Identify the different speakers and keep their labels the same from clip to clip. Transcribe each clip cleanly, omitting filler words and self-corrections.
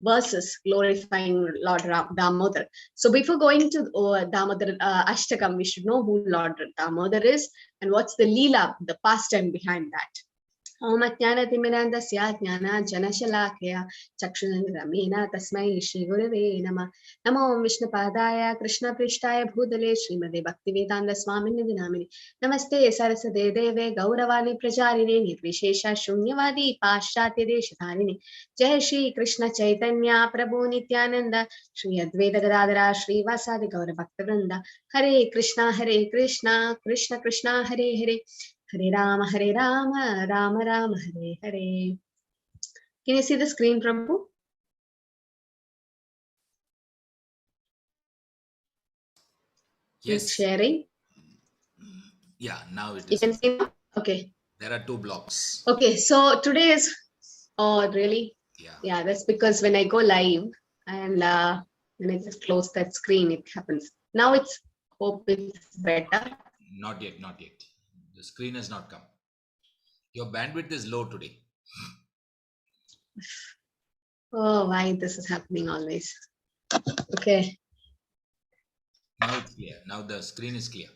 Speaker 1: verses glorifying Lord Damodar. So before going to Damodar Ashtakam, we should know who Lord Damodar is and what's the Leela, the pastime behind that. ओम अज्ञानतिमिरान्धस्य ज्ञानाञ्जनशलाकया चक्षुरुन्मीलितं तस्मै श्रीगुरवे नमः। नमो विष्णुपादाय कृष्णपृष्ठाय भूतले श्रीमते भक्तिवेदान्तस्वामिनिधि नामिने नमस्ते सरस्वते देवे गौरवाणी प्रचारिणे निर्विशेष शून्यवादी पाश्चात्यदेशधारिणे। जय श्री कृष्ण चैतन्य प्रभु नित्यानंद श्री अद्वैत गदाधर श्रीवासादि गौर भक्तवृंद। हरे Krishna Krishna Krishna Hare Hare, Hare Rama, Rama Rama, Hare Hare. Can you see the screen, Prabhu?
Speaker 2: Yes.
Speaker 1: It's sharing.
Speaker 2: Yeah, now it is.
Speaker 1: You can see now? Okay.
Speaker 2: There are 2 blocks.
Speaker 1: Okay, so today is, oh, really?
Speaker 2: Yeah.
Speaker 1: Yeah, that's because when I go live and when I just close that screen, it happens. Now it's, hope it's better.
Speaker 2: Not yet. The screen has not come. Your bandwidth is low today.
Speaker 1: Oh, why this is happening always? Okay.
Speaker 2: Now it's clear. Now the screen is clear.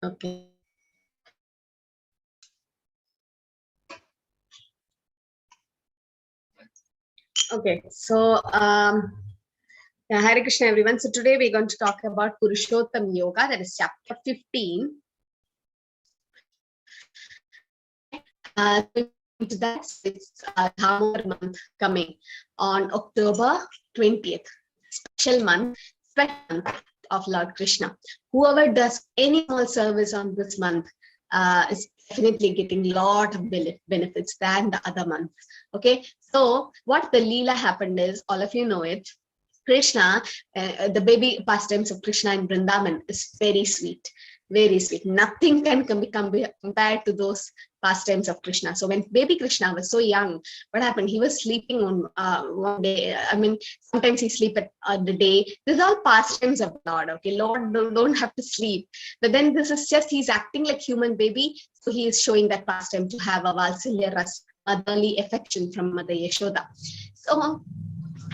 Speaker 1: Okay. Okay, so Hare Krishna everyone. So today we're going to talk about Purushottam Yoga, that is chapter 15. To that, it's Damodar month coming on October 20th, special month of Lord Krishna. Whoever does any small service on this month is definitely getting a lot of benefits than the other month. Okay, so what the Leela happened is, all of you know it, Krishna, the baby pastimes of Krishna in Vrindavan is very sweet, very sweet. Nothing can be compared to those pastimes of Krishna. So when baby Krishna was so young, what happened? He was sleeping on one day. I mean, sometimes he sleep at the day. These are all pastimes of Lord. Okay, Lord don't have to sleep. But then this is just, he's acting like human baby. So he is showing that pastime to have a Valsalya Ras, motherly affection from Mother Yashoda. So,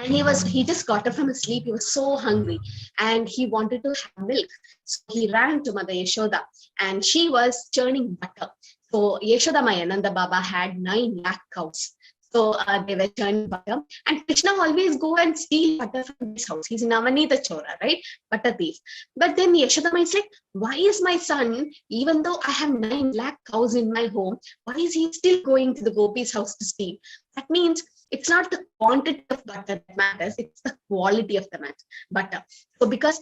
Speaker 1: and he just got up from his sleep. He was so hungry and he wanted to have milk. So he ran to Mother Yashoda and she was churning butter. So Yashoda Maya Nanda Baba had 9 lakh cows. So they were churning butter, and Krishna always go and steal butter from his house. He's Navanita Chora, right? Butter thief. But then Yashoda Maya is like, why is my son, even though I have 9 lakh cows in my home, why is he still going to the Gopi's house to steal? That means it's not the quantity of butter that matters, it's the quality of the butter. So because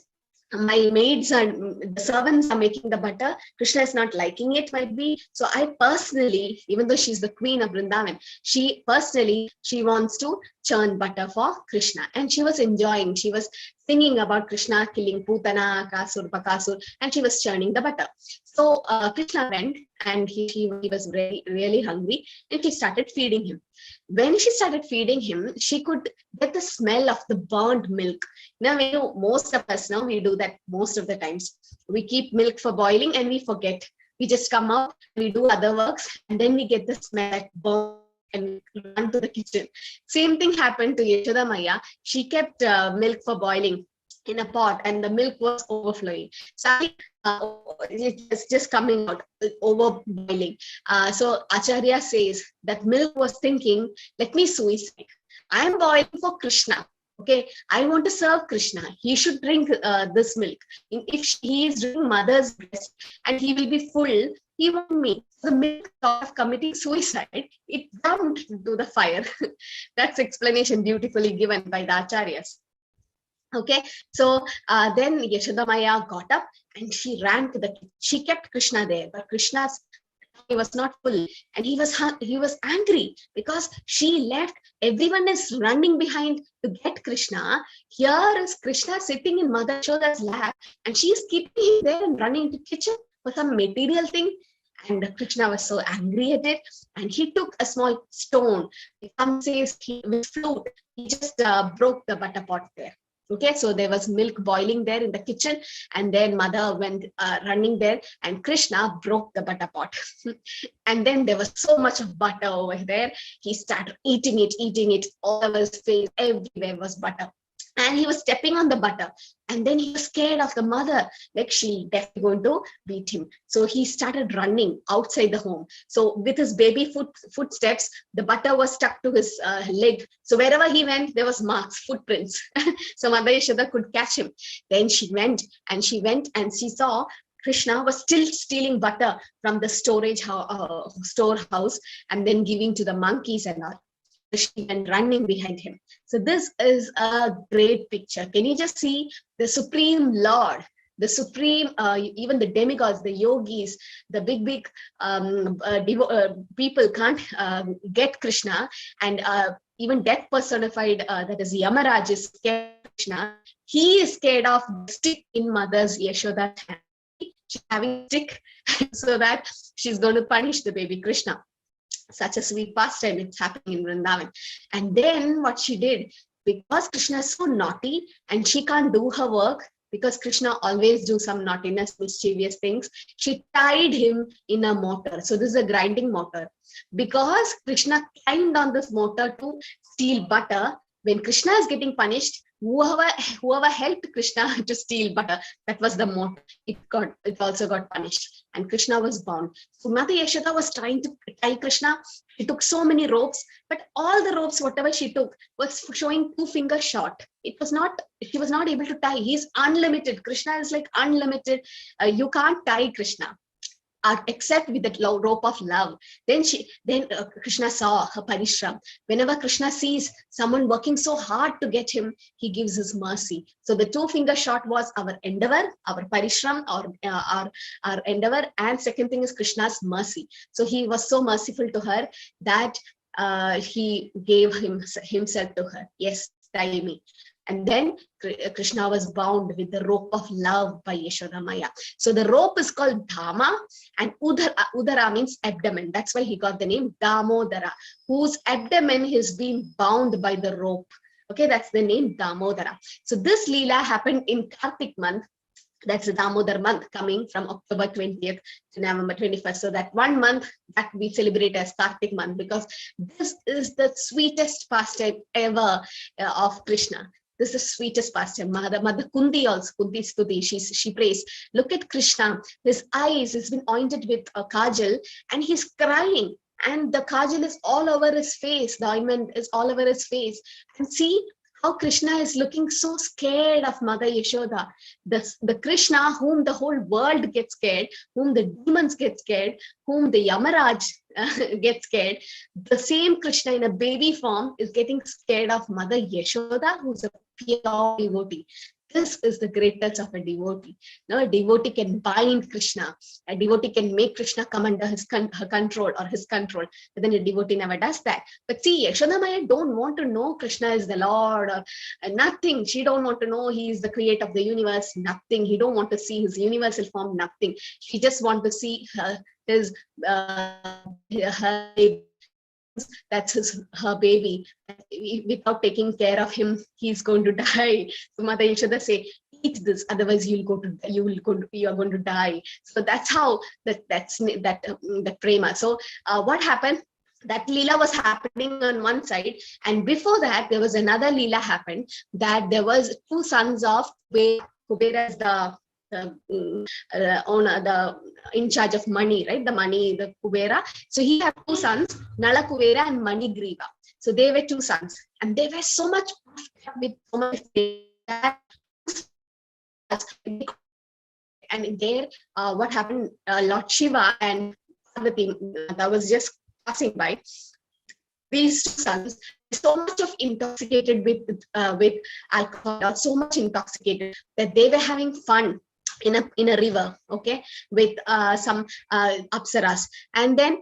Speaker 1: my maids and the servants are making the butter, Krishna is not liking it, might be. So I personally, even though she's the queen of Vrindavan, she wants to churn butter for Krishna. And she was enjoying, she was singing about Krishna killing Putana, Kasur, Bakasur, and she was churning the butter. So Krishna went and he was really, really hungry and she started feeding him. When she started feeding him, she could get the smell of the burnt milk. Now, most of us now, we do that most of the times. We keep milk for boiling and we forget. We just come out, we do other works, and then we get the smell like burnt and run to the kitchen. Same thing happened to Yashoda Maya. She kept milk for boiling in a pot and the milk was overflowing. Suddenly, it was just coming out, over boiling. So Acharya says that milk was thinking, let me suicide. I am boiling for Krishna. Okay, I want to serve Krishna. He should drink this milk. If he is drinking mother's breast and he will be full, he won't me. The milk thought of committing suicide, it jumped to the fire. That's explanation beautifully given by the Acharyas. Okay, so then Yashoda Maya got up and she ran to she kept Krishna there, but Krishna's he was not full and he was angry because she left. Everyone is running behind to get Krishna. Here is Krishna sitting in Mother Yashoda's lap and she is keeping him there and running to kitchen for some material thing. And Krishna was so angry at it, and he took a small stone. Some says with flute, he just broke the butter pot there. Okay, so there was milk boiling there in the kitchen, and then mother went running there, and Krishna broke the butter pot. And then there was so much of butter over there. He started eating it all over his face, everywhere was butter. And he was stepping on the butter, and then he was scared of the mother, like she definitely going to beat him. So he started running outside the home. So with his baby footsteps, the butter was stuck to his leg. So wherever he went, there was marks, footprints. So Mother Yashoda could catch him. Then she went and she saw Krishna was still stealing butter from the storehouse, and then giving to the monkeys and all. She went running behind him. So this is a great picture. Can you just see the Supreme Lord, the Supreme, even the demigods, the yogis, the big people can't get Krishna, and even death personified, that is Yamaraj, is scared of Krishna. He is scared of the stick in Mother's Yashoda's hand. She's having a stick so that she's going to punish the baby Krishna. Such a sweet pastime, it's happening in Vrindavan. And then what she did, because Krishna is so naughty and she can't do her work, because Krishna always do some naughtiness, mischievous things, she tied him in a mortar. So this is a grinding mortar. Because Krishna climbed on this mortar to steal butter, when Krishna is getting punished, whoever helped Krishna to steal butter, that was the mortar. It also got punished, and Krishna was bound. So Mother Yashoda was trying to tie Krishna. She took so many ropes, but all the ropes, whatever she took, was showing 2 fingers short. She was not able to tie. He's unlimited. Krishna is like unlimited. You can't tie Krishna, except with the rope of love. Then Krishna saw her parishram. Whenever Krishna sees someone working so hard to get him, he gives his mercy. So the 2-finger shot was our endeavor, our parishram, our endeavor, and second thing is Krishna's mercy. So he was so merciful to her that he gave himself to her. Yes, tie me. And then Krishna was bound with the rope of love by Yashoda Maya. So the rope is called Dhama, and Udara means abdomen. That's why he got the name Damodara, whose abdomen has been bound by the rope. Okay, that's the name Damodara. So this Leela happened in Kartik month. That's the Damodar month, coming from October 20th to November 21st. So that 1 month that we celebrate as Kartik month, because this is the sweetest pastime ever of Krishna. This is the sweetest pastime. Mother Kunti also, Kunti Stuti, she prays. Look at Krishna. His eyes has been ointed with a kajal, and he's crying. And the kajal is all over his face. The ointment is all over his face. And see how Krishna is looking so scared of Mother Yashoda. The Krishna whom the whole world gets scared, whom the demons get scared, whom the Yamaraj gets scared, the same Krishna in a baby form is getting scared of Mother Yashoda, who's a pure devotee. This is the greatness of a devotee. Now, a devotee can bind Krishna. A devotee can make Krishna come under her control or his control. But then a devotee never does that. But see, Yashoda Maya don't want to know Krishna is the Lord or nothing. She don't want to know he is the creator of the universe. Nothing. He don't want to see his universal form. Nothing. She just want to see her that's her baby. Without taking care of him, he's going to die. So Mother Yashoda say, eat this, otherwise you are going to die. So that's how that prema. So what happened? That Leela was happening on one side, and before that there was another Leela happened, that there was 2 sons of Kubera is the owner, the in charge of money, right? The money, the Kubera. So he had 2 sons, Nala Kubera and Mani Griva. So they were 2 sons, and they were so much with so much. And there, what happened? Lord Shiva and Parvati, that was just passing by. These 2 sons, so much of intoxicated with alcohol, so much intoxicated that they were having fun in a river, okay, with some apsaras, and then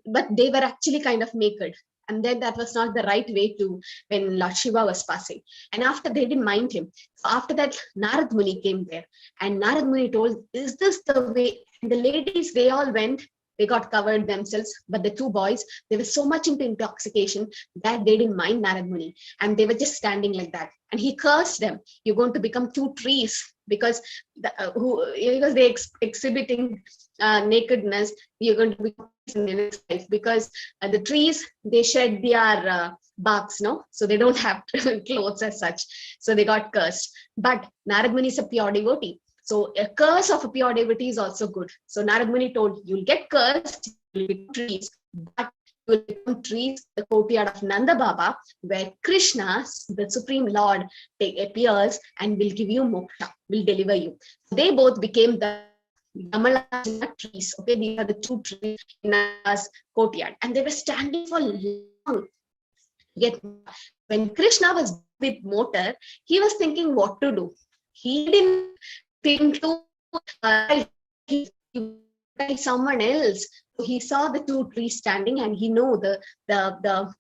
Speaker 1: but they were actually kind of naked, and then that was not the right way to when Lord Shiva was passing. And after, they didn't mind him. So after that, Narad Muni came there, and Narad Muni told, is this the way? And the ladies, they all went They got covered themselves. But the two boys, they were so much into intoxication that they didn't mind Narad Muni. And they were just standing like that. And he cursed them. You're going to become two trees because because they exhibiting nakedness. You're going to become in the next life because the trees, they shed their barks, no? So they don't have clothes as such. So they got cursed. But Narad Muni is a pure devotee. So a curse of a pure devotee is also good. So Narad Muni told, you'll get cursed, you'll become trees, but you will become trees, the courtyard of Nanda Baba, where Krishna, the Supreme Lord, appears and will give you moksha, will deliver you. They both became the Yamalajana trees. Okay, these are the two trees in Nanda's courtyard. And they were standing for long. Yet when Krishna was with motor, he was thinking what to do. He didn't think to someone else. He saw the two trees standing and he knew the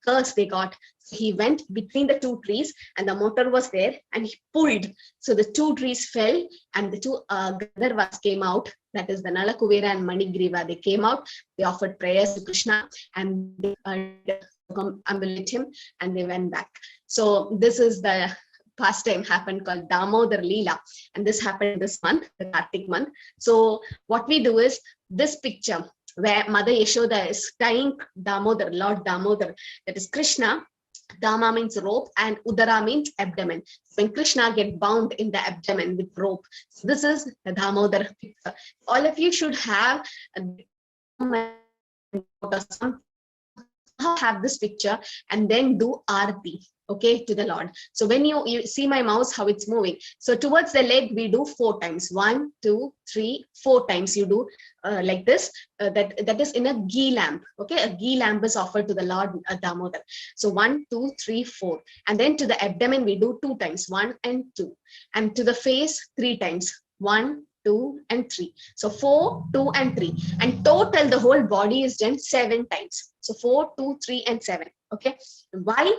Speaker 1: curse they got. So he went between the two trees and the motor was there and he pulled. So the two trees fell and the two Gandharvas came out. That is the Nalakuvera and Manigriva. They came out, they offered prayers to Krishna and they ambulate him and they went back. So this is the pastime happened called Damodar Leela, and this happened this month, the Kartik month. So what we do is this picture where Mother Yashoda is tying Damodar, Lord Damodar, that is Krishna. Dama means rope and Udara means abdomen. When Krishna get bound in the abdomen with rope. So this is the Damodar picture. All of you should have have this picture and then do Aarti, okay, to the Lord. So when you see my mouse, how it's moving. So towards the leg, we do 4 times. 1, 2, 3, 4 times you do like this. That is in a ghee lamp, okay? A ghee lamp is offered to the Lord Damodar. So 1, 2, 3, 4. And then to the abdomen, we do 2 times, 1 and 2. And to the face, 3 times, 1, 2 and 3. So 4, 2 and 3. And total, the whole body is done 7 times. So 4, 2, 3 and 7. Okay. Why?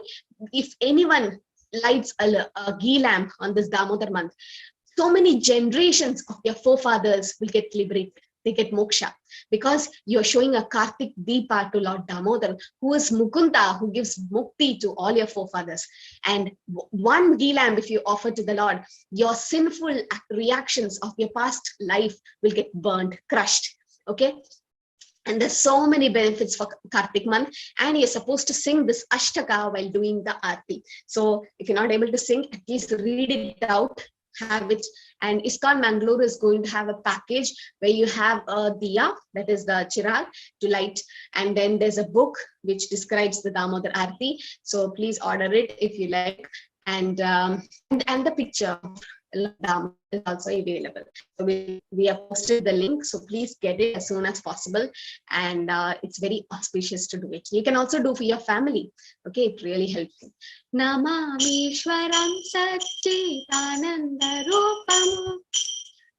Speaker 1: If anyone lights a ghee lamp on this Damodar month, so many generations of their forefathers will get liberated. They get moksha because you're showing a Kartik Deepa to Lord Damodar, who is Mukunda, who gives mukti to all your forefathers. And one ghee lamp, if you offer to the Lord, your sinful reactions of your past life will get burned, crushed. Okay. And there's so many benefits for Kartik month. And you're supposed to sing this Ashtaka while doing the Aarti. So if you're not able to sing, at least read it out, have it. And ISKCON Mangalore is going to have a package where you have a diya, that is the chirag, to light. And then there's a book which describes the Damodar Aarti. So please order it if you like. And the picture of Dam is also available. So we have posted the link, so please get it as soon as possible. And it's very auspicious to do it. You can also do for your family. Okay, it really helps you. Namamishwaram Satchitananda Rupam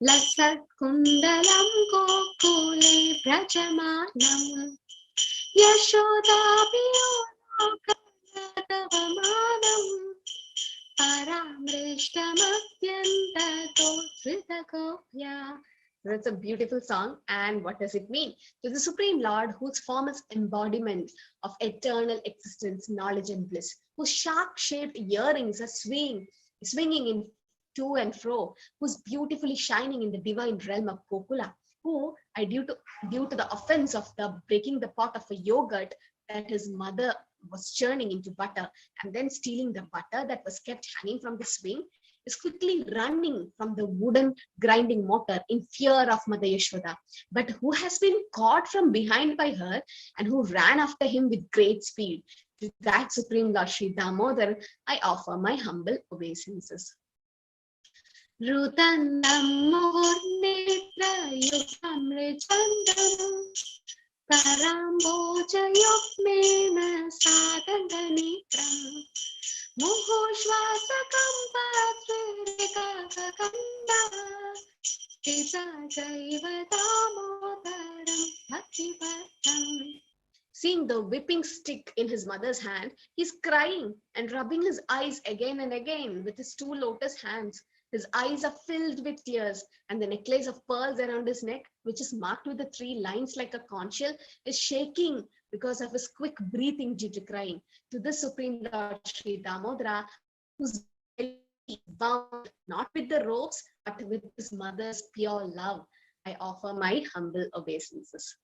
Speaker 1: Lasat Kundalam Gokule Prajamanam Yashoda Piyonakadavamanam That's a beautiful song. And what does it mean? To the Supreme Lord, whose form is embodiment of eternal existence, knowledge, and bliss, whose shark-shaped earrings are swinging in to and fro, who's beautifully shining in the divine realm of Gokula, who, due to the offense of the breaking the pot of a yogurt that his mother was churning into butter and then stealing the butter that was kept hanging from the swing, is quickly running from the wooden grinding mortar in fear of Mother Yashoda, but who has been caught from behind by her and who ran after him with great speed. To that Supreme Lord Sri Damodar, I offer my humble obeisances. Rutandam Murnetra Yukam Chandam Karamboja Yukmena Sadanganitram Muhoshvasakam Patrikakakanda Tisa Jaiva Damodaram Bhaktipatam. Seeing the whipping stick in his mother's hand, he's crying and rubbing his eyes again and again with his 2 lotus hands. His eyes are filled with tears, and the necklace of pearls around his neck, which is marked with the 3 lines like a conch shell, is shaking because of his quick breathing due to crying. To the Supreme Lord Sri Damodara, whose belly bound not with the ropes but with his mother's pure love, I offer my humble obeisances.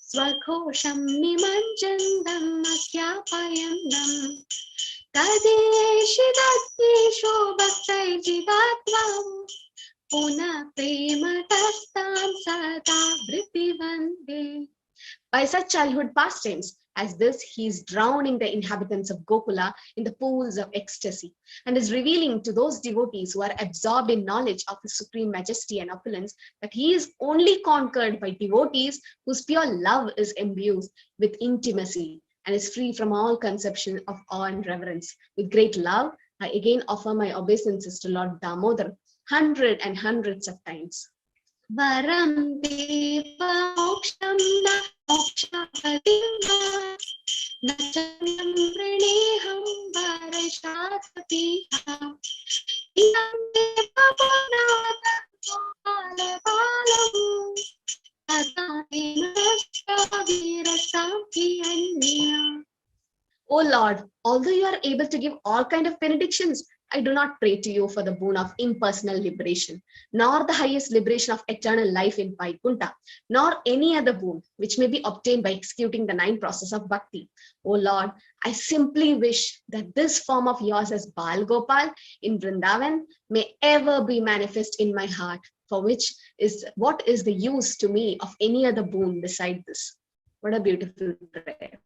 Speaker 1: स्वघोषं निमञ्जन्दम् अख्यापयन्दम् तदेशिदत्तेषु भक्तैर्जिदात्वा पुनः प्रेमतस्तां सदा वृत्तिवन्दे. By such childhood pastimes as this, he is drowning the inhabitants of Gokula in the pools of ecstasy and is revealing to those devotees who are absorbed in knowledge of his supreme majesty and opulence that he is only conquered by devotees whose pure love is imbued with intimacy and is free from all conception of awe and reverence. With great love, I again offer my obeisances to Lord Damodar hundreds of times. Varam deva moksham na mokshapadim na chandam praneham varashatapiham inam deva panata gopalapalam asatina shavirasam anya. O Lord, although you are able to give all kinds of benedictions, I do not pray to you for the boon of impersonal liberation, nor the highest liberation of eternal life in Vaikuntha, nor any other boon which may be obtained by executing the 9 processes of bhakti. O Lord, I simply wish that this form of yours as Bal Gopal in Vrindavan may ever be manifest in my heart, for which is what is the use to me of any other boon beside this. What a beautiful prayer.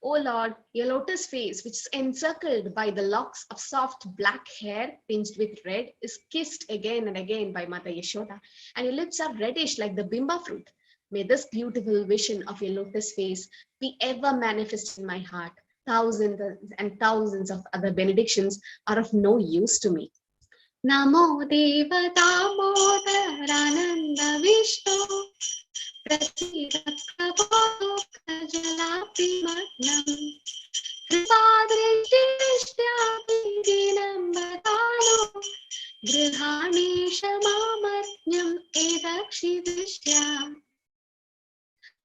Speaker 1: O Lord, your lotus face, which is encircled by the locks of soft black hair tinged with red, is kissed again and again by Mata Yashoda, and your lips are reddish like the bimba fruit. May this beautiful vision of your lotus face be ever manifest in my heart. Thousands and thousands of other benedictions are of no use to me. Namo Deva Damodarananda Vishnu Prasidaprabodokajalapimatnam Kripadrishtishtyapidinam Badano Grihanisha Mamatnyam Edakshidishtya.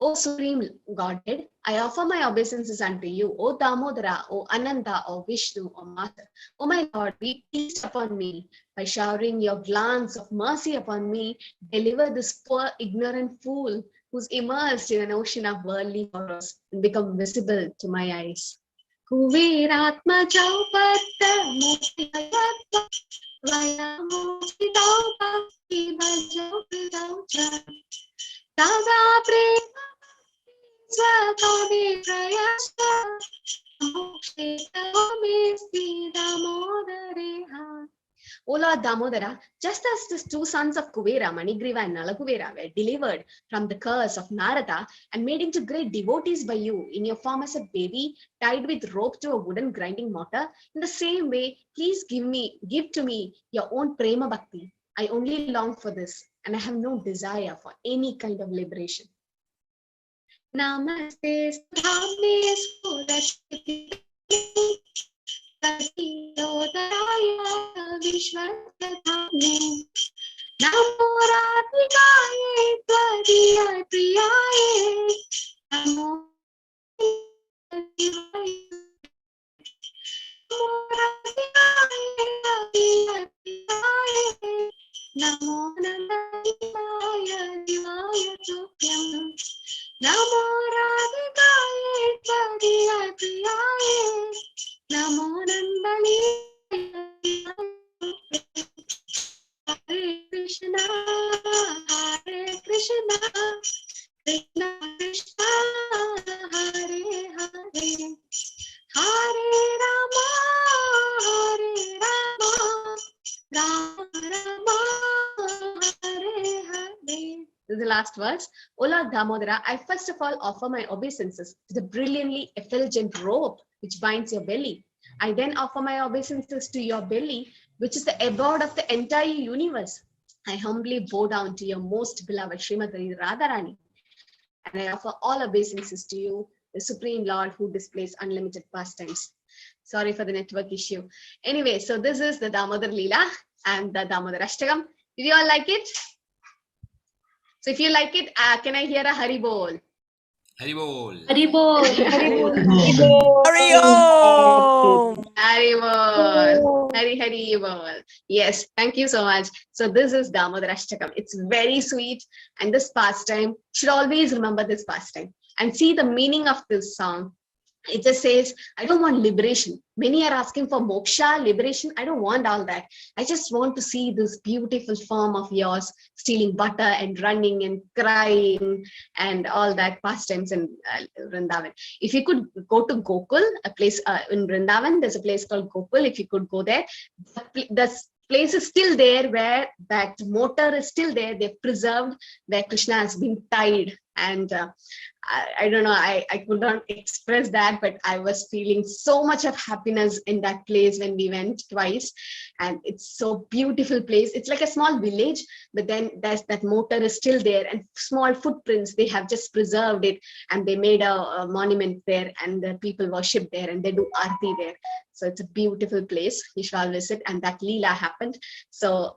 Speaker 1: O Supreme Godhead, I offer my obeisances unto you, O Damodara, O Ananta, O Vishnu, O Master. O my Lord, be pleased upon me by showering your glance of mercy upon me. Deliver this poor ignorant fool who's immersed in an ocean of worldly horrors and become visible to my eyes. Kuviratma Chaupatta Muktiyatta Vayamukti Bhakti Bhajopidaucha Tada Prema Swakami Prayasta Mokshitame Damodareha. O Lord Damodara, just as the 2 sons of Kuvera, Manigriva and Nalakuvera, were delivered from the curse of Narada and made into great devotees by you in your form as a baby tied with rope to a wooden grinding mortar, in the same way, please give to me your own Prema Bhakti. I only long for this, and I have no desire for any kind of liberation. Namaste Sudhamne Sudashti Satyodaya Vishwatadhamne Namo Radhikaye Tvariya Priyaye Namo Namo Nandaya Divaya Tukyam Namo Radhikaye Tvariya Priyaye Namo Nandani Hare Krishna Krishna Krishna Hare Hare Hare Rama Rama Hare Hare. This is the last verse. O Lord Damodara, I first of all offer my obeisances to the brilliantly effulgent robe which binds your belly. I then offer my obeisances to your belly, which is the abode of the entire universe. I humbly bow down to your most beloved Srimati Radharani, and I offer all obeisances to you, the Supreme Lord who displays unlimited pastimes. Sorry for the network issue. Anyway, so this is the Damodar Leela and the Damodar Ashtakam. Did you all like it? So if you like it, can I hear a Hari Bol?
Speaker 2: Hari Bol.
Speaker 3: Haribol.
Speaker 4: Hari Om.
Speaker 1: Hari Bol. Hari Bol. Yes, thank you so much. So this is Damodar Ashtakam. It's very sweet, and this pastime, should always remember this pastime and see the meaning of this song. It just says, I don't want liberation. Many are asking for moksha, liberation. I don't want all that. I just want to see this beautiful form of yours, stealing butter and running and crying and all that pastimes in Vrindavan. If you could go to Gokul, a place in Vrindavan, there's a place called Gokul. If you could go there, the place is still there where that motor is still there. They've preserved where Krishna has been tied. And I don't know, I could not express that, but I was feeling so much of happiness in that place when we went twice. And it's so beautiful place. It's like a small village, but then there's that motor is still there, and small footprints, they have just preserved it, and they made a monument there, and the people worship there, and they do aarti there. So it's a beautiful place. You should all visit. And that Leela happened. So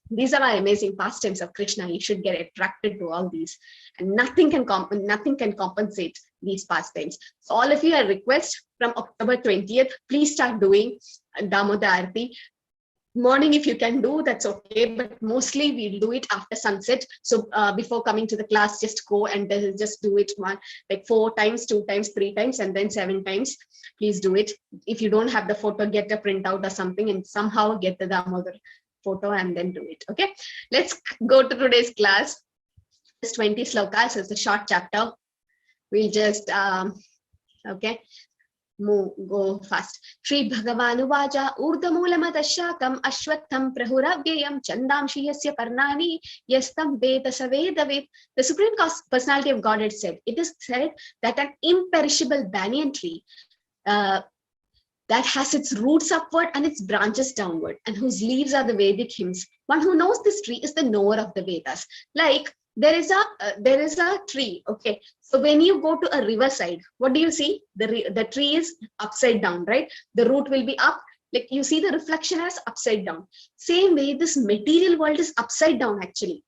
Speaker 1: these are our amazing pastimes of Krishna. You should get attracted to all these. And nothing can compensate these pastimes. So all of you, I request from October 20th, please start doing Damodar Aarti. Morning, if you can do, that's okay, but mostly we'll do it after sunset. So before coming to the class, just go and just do it like 4 times, 2 times, 3 times, and then 7 times. Please do it. If you don't have the photo, get a printout or something and somehow get the Damodar photo and then do it. Okay, let's go to today's class. It's 20 slokas. It's a short chapter. We'll just go fast. Shri Bhagavanu Vaja Urdamulamadashakam Ashwatham Prahuravyayam Chandamshi Yasya Parnani Yastam Veda Savedavid. The Supreme Personality of Godhead said, it is said that an imperishable banyan tree that has its roots upward and its branches downward, and whose leaves are the Vedic hymns. One who knows this tree is the knower of the Vedas. Like there is a tree. Okay, so when you go to a riverside, what do you see? The tree is upside down, right? The root will be up. Like you see the reflection as upside down. Same way, this material world is upside down actually.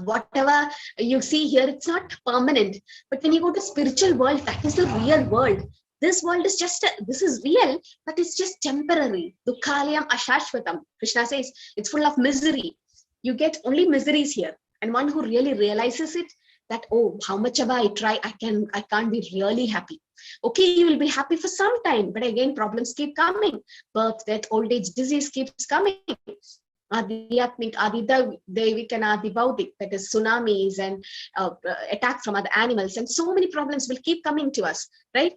Speaker 1: Whatever you see here, it's not permanent. But when you go to spiritual world, that is the real world. This world is just, this is real, but it's just temporary. Dukhalayam ashashvatam. Krishna says it's full of misery. You get only miseries here. And one who really realizes it, that, oh, how much ever I try, I can't be really happy. Okay, you will be happy for some time, but again, problems keep coming. Birth, death, old age, disease keeps coming. Adhyatmik, Adidevik, and Adibaudik, that is tsunamis and attack from other animals. And so many problems will keep coming to us, right?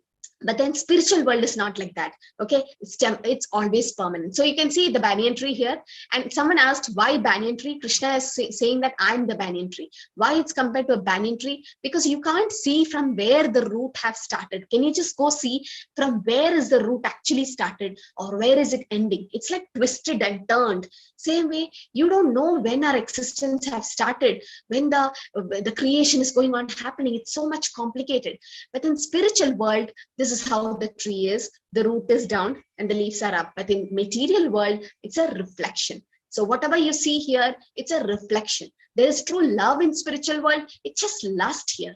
Speaker 1: But then spiritual world is not like that. Okay, it's always permanent. So you can see the banyan tree here. And someone asked, why banyan tree? Krishna is saying that I'm the banyan tree. Why it's compared to a banyan tree? Because you can't see from where the root have started. Can you just go see from where is the root actually started, or where is it ending? It's like twisted and turned. Same way, you don't know when our existence have started, when the creation is going on happening. It's so much complicated. But in spiritual world, this is how the tree is. The root is down and the leaves are up. But in material world, it's a reflection. So whatever you see here, it's a reflection. There is true love in spiritual world. It's just lust here.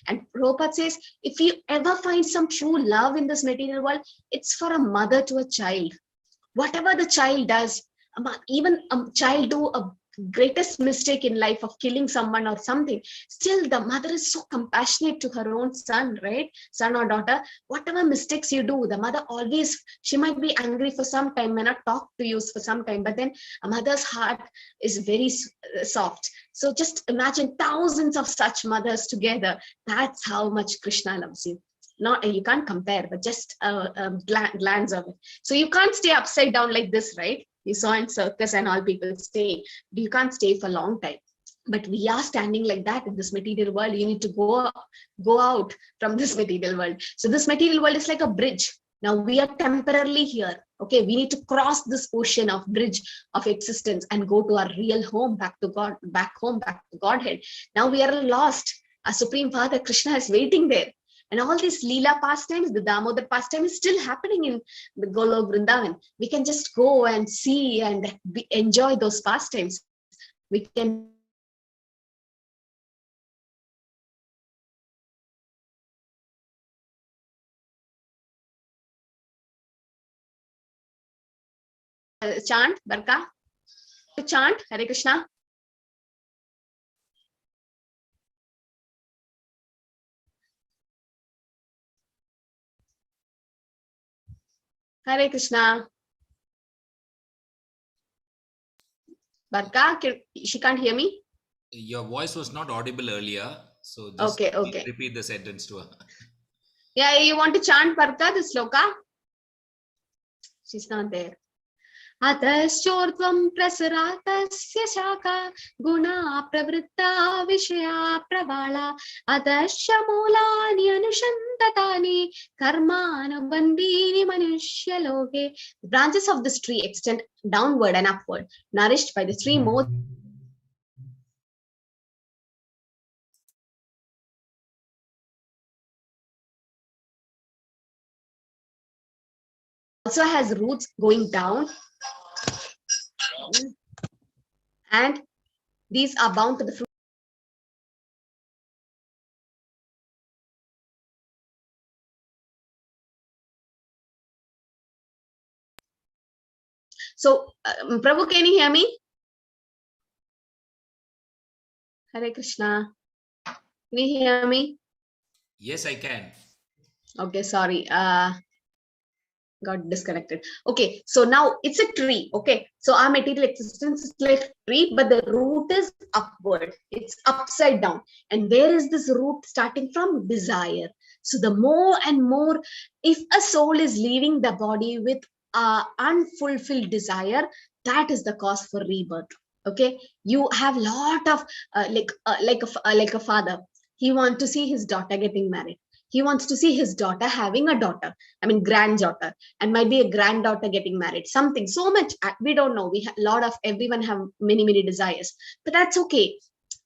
Speaker 1: And Prabhupada says, if you ever find some true love in this material world, it's for a mother to a child. Whatever the child does, even a child do a greatest mistake in life of killing someone or something, still the mother is so compassionate to her own son, right? Son or daughter, whatever mistakes you do, the mother always, she might be angry for some time, may not talk to you for some time, but then a mother's heart is very soft. So just imagine thousands of such mothers together. That's how much Krishna loves you. Not, you can't compare, but just glance of it. So you can't stay upside down like this, right? You saw in circus and all people stay. You can't stay for a long time. But we are standing like that in this material world. You need to go out from this material world. So this material world is like a bridge. Now we are temporarily here. Okay, we need to cross this ocean of bridge of existence and go to our real home, back to God, back home, back to Godhead. Now we are lost. Our Supreme Father Krishna is waiting there. And all these Leela pastimes, the Damodar pastime is still happening in the Golok Vrindavan. We can just go and see and enjoy those pastimes. We can chant, Barka, to chant Hare Krishna. Hare Krishna. Barka, she can't hear me.
Speaker 2: Your voice was not audible earlier, so just
Speaker 1: Okay.
Speaker 2: repeat the sentence to her.
Speaker 1: Yeah, you want to chant Barka, the sloka? She's not there. अतश्चोर्ध्वं प्रसरातस्य शाखा गुणा प्रवृत्ता विषया प्रवाला अतश्च मूलानि अनुसन्ततानि कर्मानुबन्धीनि मनुष्यलोके. The branches of this tree extend downward and upward, nourished by the three modes. Also has roots going down, and these are bound to the fruit. So, Prabhu, can you hear me? Hare Krishna. Can you hear me?
Speaker 2: Yes, I can.
Speaker 1: Okay, sorry. Got disconnected. Okay, so now it's a tree. Okay, so our material existence is like tree, but the root is upward. It's upside down. And where is this root starting from? Desire. So the more and more, if a soul is leaving the body with unfulfilled desire, that is the cause for rebirth. Okay, you have lot of like a father. He wants to see his daughter getting married. He wants to see his daughter having a daughter, I mean granddaughter, and might be a granddaughter getting married. Something so much we don't know. We have a lot of everyone have many desires, but that's okay.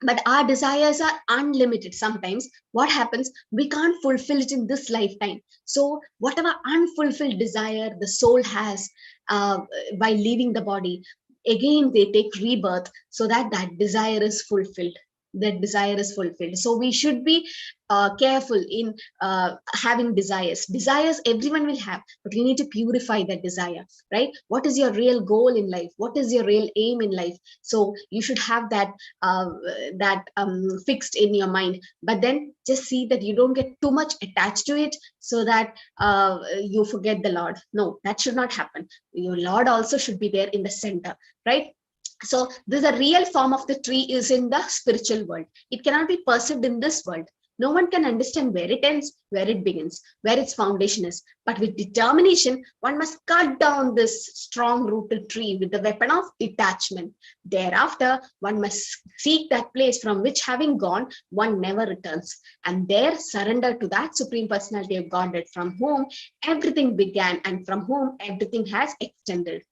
Speaker 1: But our desires are unlimited. Sometimes what happens, we can't fulfill it in this lifetime. So whatever unfulfilled desire the soul has by leaving the body, again they take rebirth so that that desire is fulfilled. That desire is fulfilled. So we should be careful in having desires everyone will have, but you need to purify that desire, right? What is your real goal in life? What is your real aim in life? So you should have that fixed in your mind, but then just see that you don't get too much attached to it so that you forget the Lord. No, that should not happen. Your Lord also should be there in the center, right? So this is a real form of the tree is in the spiritual world. It cannot be perceived in this world. No one can understand where it ends, where it begins, where its foundation is. But with determination, one must cut down this strong rooted tree with the weapon of detachment. Thereafter, one must seek that place from which, having gone, one never returns. And there surrender to that Supreme Personality of Godhead from whom everything began and from whom everything has extended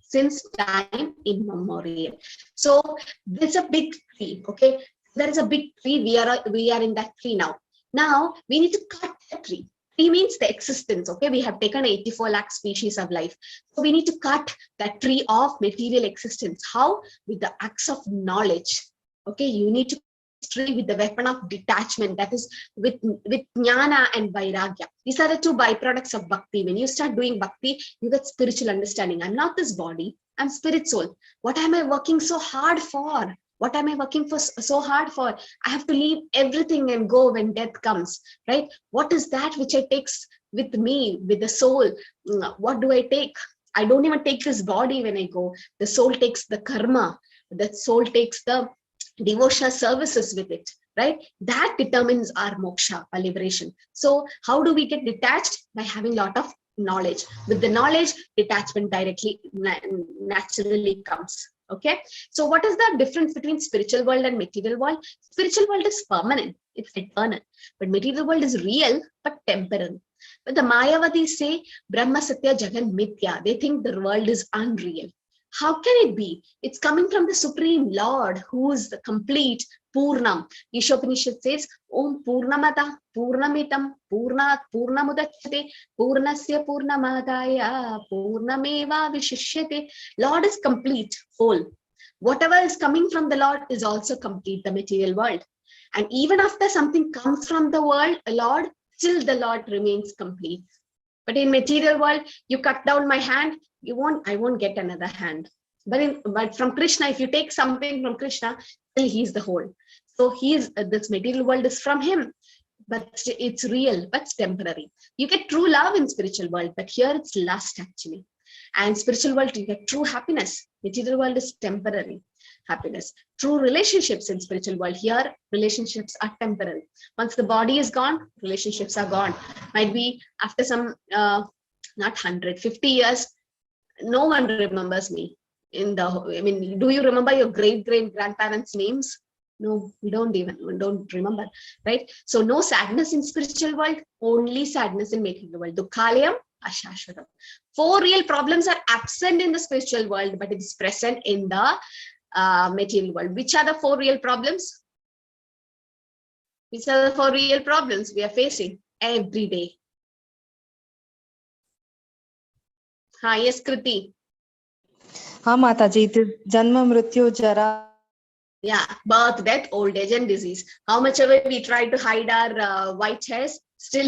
Speaker 1: since time immemorial. So there's a big tree, okay? There is a big tree. We are in that tree now. Now we need to cut the tree. Tree means the existence, okay? We have taken 84 lakh species of life. So we need to cut that tree of material existence. How? With the acts of knowledge, okay? You need to tree with the weapon of detachment, that is with jnana and vairagya. These are the two byproducts of bhakti. When you start doing bhakti, you get spiritual understanding. I'm not this body, I'm spirit soul. What am I working so hard for? What am I working for so hard for? I have to leave everything and go when death comes, right? What is that which I take with me, with the soul? What do I take? I don't even take this body when I go. The soul takes the karma. The soul takes the devotional services with it, right? That determines our moksha, our liberation. So how do we get detached? By having a lot of knowledge. With the knowledge, detachment directly naturally comes. Okay, so what is the difference between spiritual world and material world? Spiritual world is permanent, it's eternal, but material world is real but temporary. But the Mayavadis say Brahma Satya Jagan Mithya. They think the world is unreal. How can it be? It's coming from the Supreme Lord, who is the complete Purnam. Ishopanishad says, Om Purnamata Purnamitam Purnat Purnamudachyate Purnasya Purnamadaya Purnameva Vishishyate. Lord is complete, whole. Whatever is coming from the Lord is also complete, the material world. And even after something comes from the world, Lord, still the Lord remains complete. But in material world, you cut down my hand, I won't get another hand. But from Krishna, if you take something from Krishna, still he's the whole. So this material world is from him, but it's real, but it's temporary. You get true love in spiritual world, but here it's lust actually. And spiritual world, you get true happiness. Material world is temporary happiness. True relationships in spiritual world, here relationships are temporary. Once the body is gone, relationships are gone. Might be after some, not 150 years, no one remembers me. Do you remember your great-great-grandparents' names? No, we don't remember, right? So no sadness in spiritual world, only sadness in material world. Dukhalayam, ashashvatam. 4 real problems are absent in the spiritual world, but it is present in the material world. Which are the 4 real problems? Which are the 4 real problems we are facing every day? Yes, Kriti.
Speaker 4: हाँ माताजी, it is Janma, Mrityu, Jara.
Speaker 1: Yeah, birth, death, old age, and disease. How much ever we try to hide our white hairs, still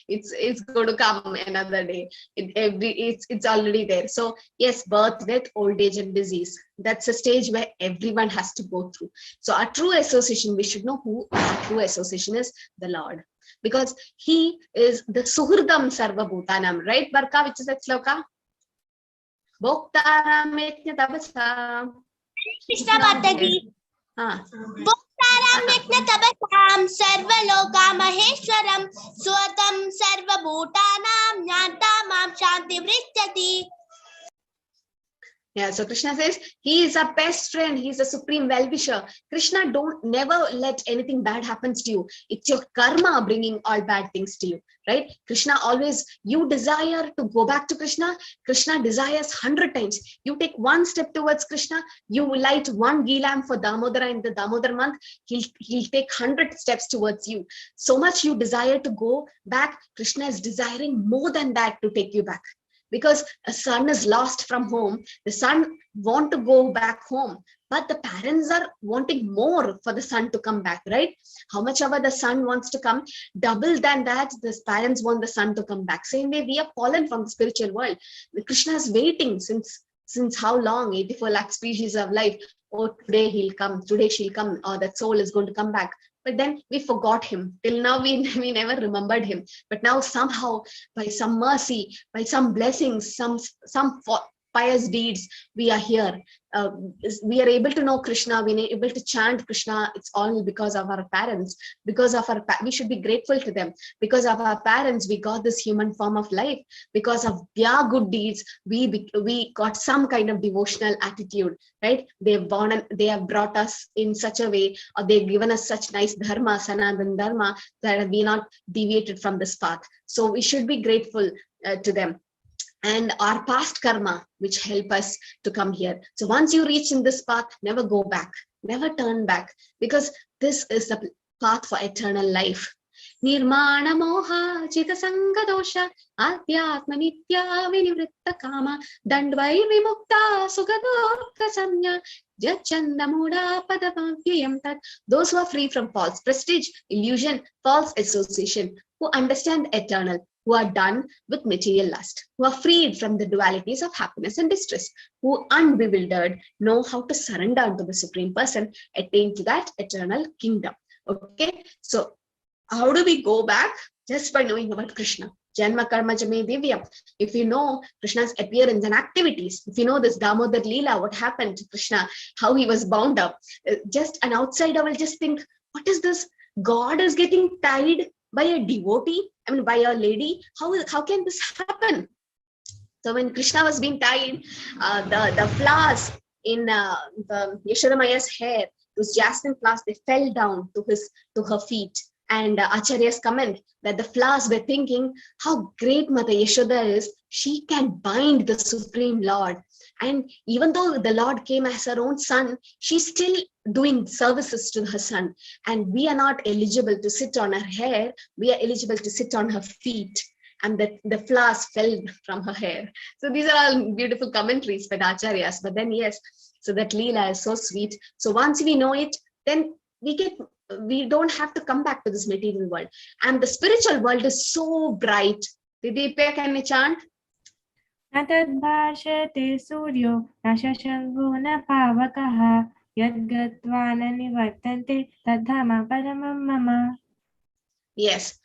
Speaker 1: it's going to come another day. It's already there. So yes, birth, death, old age, and disease. That's a stage where everyone has to go through. So our true association, we should know who our true association is, the Lord, because he is the Suhurdam Sarva Bhutanam, right? Barka, which is that sloka? Bhoktaram Etya Tapasa.
Speaker 3: Krishna Mataji. Bhoktaram Etya Tapasam Sarvaloka Maheshwaram Swatam Sarva Bhutanam Nyantamam Shanti Vrishchati.
Speaker 1: Yeah, so Krishna says he is our best friend. He is a supreme well-wisher. Krishna, never let anything bad happens to you. It's your karma bringing all bad things to you, right? Krishna always, you desire to go back to Krishna. Krishna desires 100 times. You take 1 step towards Krishna. You light 1 ghee lamp for Damodara in the Damodar month. He'll take 100 steps towards you. So much you desire to go back. Krishna is desiring more than that to take you back. Because a son is lost from home, the son wants to go back home, but the parents are wanting more for the son to come back, right? How much ever the son wants to come, double than that, the parents want the son to come back. Same way we are fallen from the spiritual world. Krishna is waiting since how long? 84 lakh species of life. Oh, today he'll come, today she'll come, or that soul is going to come back. But then we forgot him. Till now, we never remembered him. But now somehow, by some mercy, by some blessings, some pious deeds, we are here. We are able to know Krishna. We are able to chant Krishna. It's all because of our parents. Because of we should be grateful to them. Because of our parents, we got this human form of life. Because of their good deeds, we got some kind of devotional attitude, right? They have brought us in such a way, or they've given us such nice dharma, sanatana dharma, that we not deviated from this path. So we should be grateful to them. And our past karma, which help us to come here. So once you reach in this path, never go back, never turn back, because this is the path for eternal life. Nirmana moha chita sanga dosha adhyatma nitya vinivritta kama dandvai vimukta sugadokha samya jachanda muda padavavyam tat. Those who are free from false prestige, illusion, false association, who understand eternal, who are done with material lust, who are freed from the dualities of happiness and distress, who unbewildered know how to surrender unto the Supreme Person, attain to that eternal kingdom. Okay, so how do we go back? Just by knowing about Krishna. Janma karma jame divyam. If you know Krishna's appearance and activities, if you know this Damodar Leela, what happened to Krishna, how he was bound up, just an outsider will just think, what is this? God is getting tied by a devotee, by a lady. How can this happen? So when Krishna was being tied, the flowers in the Yashoda Maya's hair, those jasmine flowers, they fell down to her feet. And Acharya's comment that the flowers were thinking how great Mother Yashoda is. She can bind the Supreme Lord. And even though the Lord came as her own son, she's still doing services to her son. And we are not eligible to sit on her hair. We are eligible to sit on her feet. And the flowers fell from her hair. So these are all beautiful commentaries by the Acharyas. But then, yes, so that Leela is so sweet. So once we know it, then we don't have to come back to this material world. And the spiritual world is so bright. Didipya, can we chant?
Speaker 5: Natadbhashate suryo nashashango na pavakaha yadgatva na nivartante tadhama paramam mama.
Speaker 1: Yes.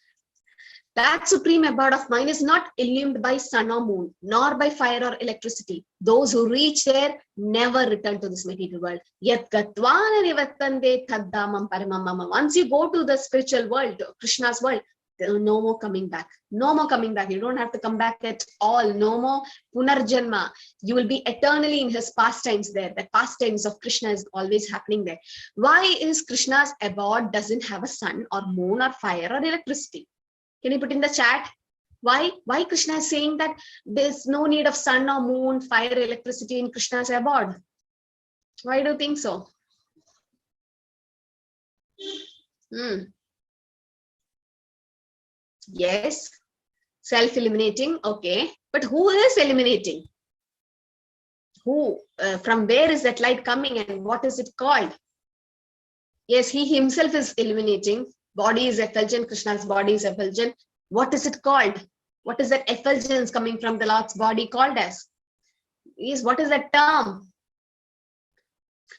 Speaker 1: That supreme abode of mine is not illumined by sun or moon, nor by fire or electricity. Those who reach there never return to this material world. Yat gatvana nivattante thaddhamam paramam mama. Once you go to the spiritual world, Krishna's world, there is no more coming back. No more coming back. You don't have to come back at all. No more punarjanma. You will be eternally in his pastimes there. The pastimes of Krishna is always happening there. Why is Krishna's abode doesn't have a sun or moon or fire or electricity? Can you put in the chat? Why Krishna is saying that there's no need of sun or moon, fire, electricity in Krishna's abode? Why do you think so? Yes, self-eliminating, okay. But who is eliminating? Who? From where is that light coming and what is it called? Yes, he himself is eliminating. Body is effulgent, Krishna's body is effulgent. What is it called? What is that effulgence coming from the Lord's body called as? Yes, what is that term?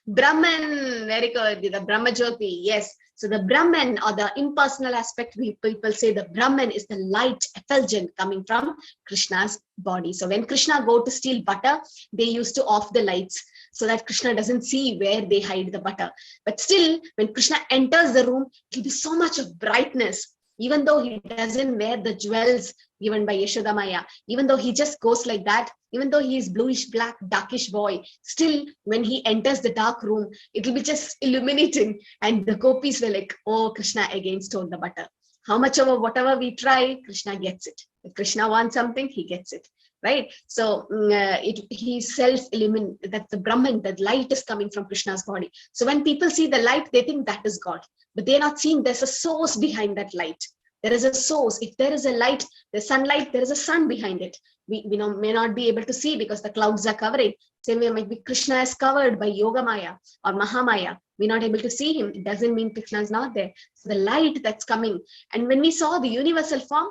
Speaker 1: Brahman, very good, the Brahma Jyoti, yes. So the Brahman or the impersonal aspect, people say the Brahman is the light effulgent coming from Krishna's body. So when Krishna go to steal butter, they used to off the lights so that Krishna doesn't see where they hide the butter. But still, when Krishna enters the room, it will be so much of brightness, even though he doesn't wear the jewels given by Yashoda Maya, even though he just goes like that, even though he is bluish, black, darkish boy, still when he enters the dark room, it will be just illuminating. And the gopis were like, oh, Krishna again stole the butter. How much of whatever we try, Krishna gets it. If Krishna wants something, he gets it. Right? So he self-illuminate, that the Brahman, that light is coming from Krishna's body. So when people see the light, they think that is God. But they're not seeing there's a source behind that light. There is a source. If there is a light, the sunlight, there is a sun behind it. We may not be able to see because the clouds are covering. Same way, might be Krishna is covered by Yoga Maya or Mahamaya. We're not able to see him. It doesn't mean Krishna is not there. So the light that's coming. And when we saw the universal form,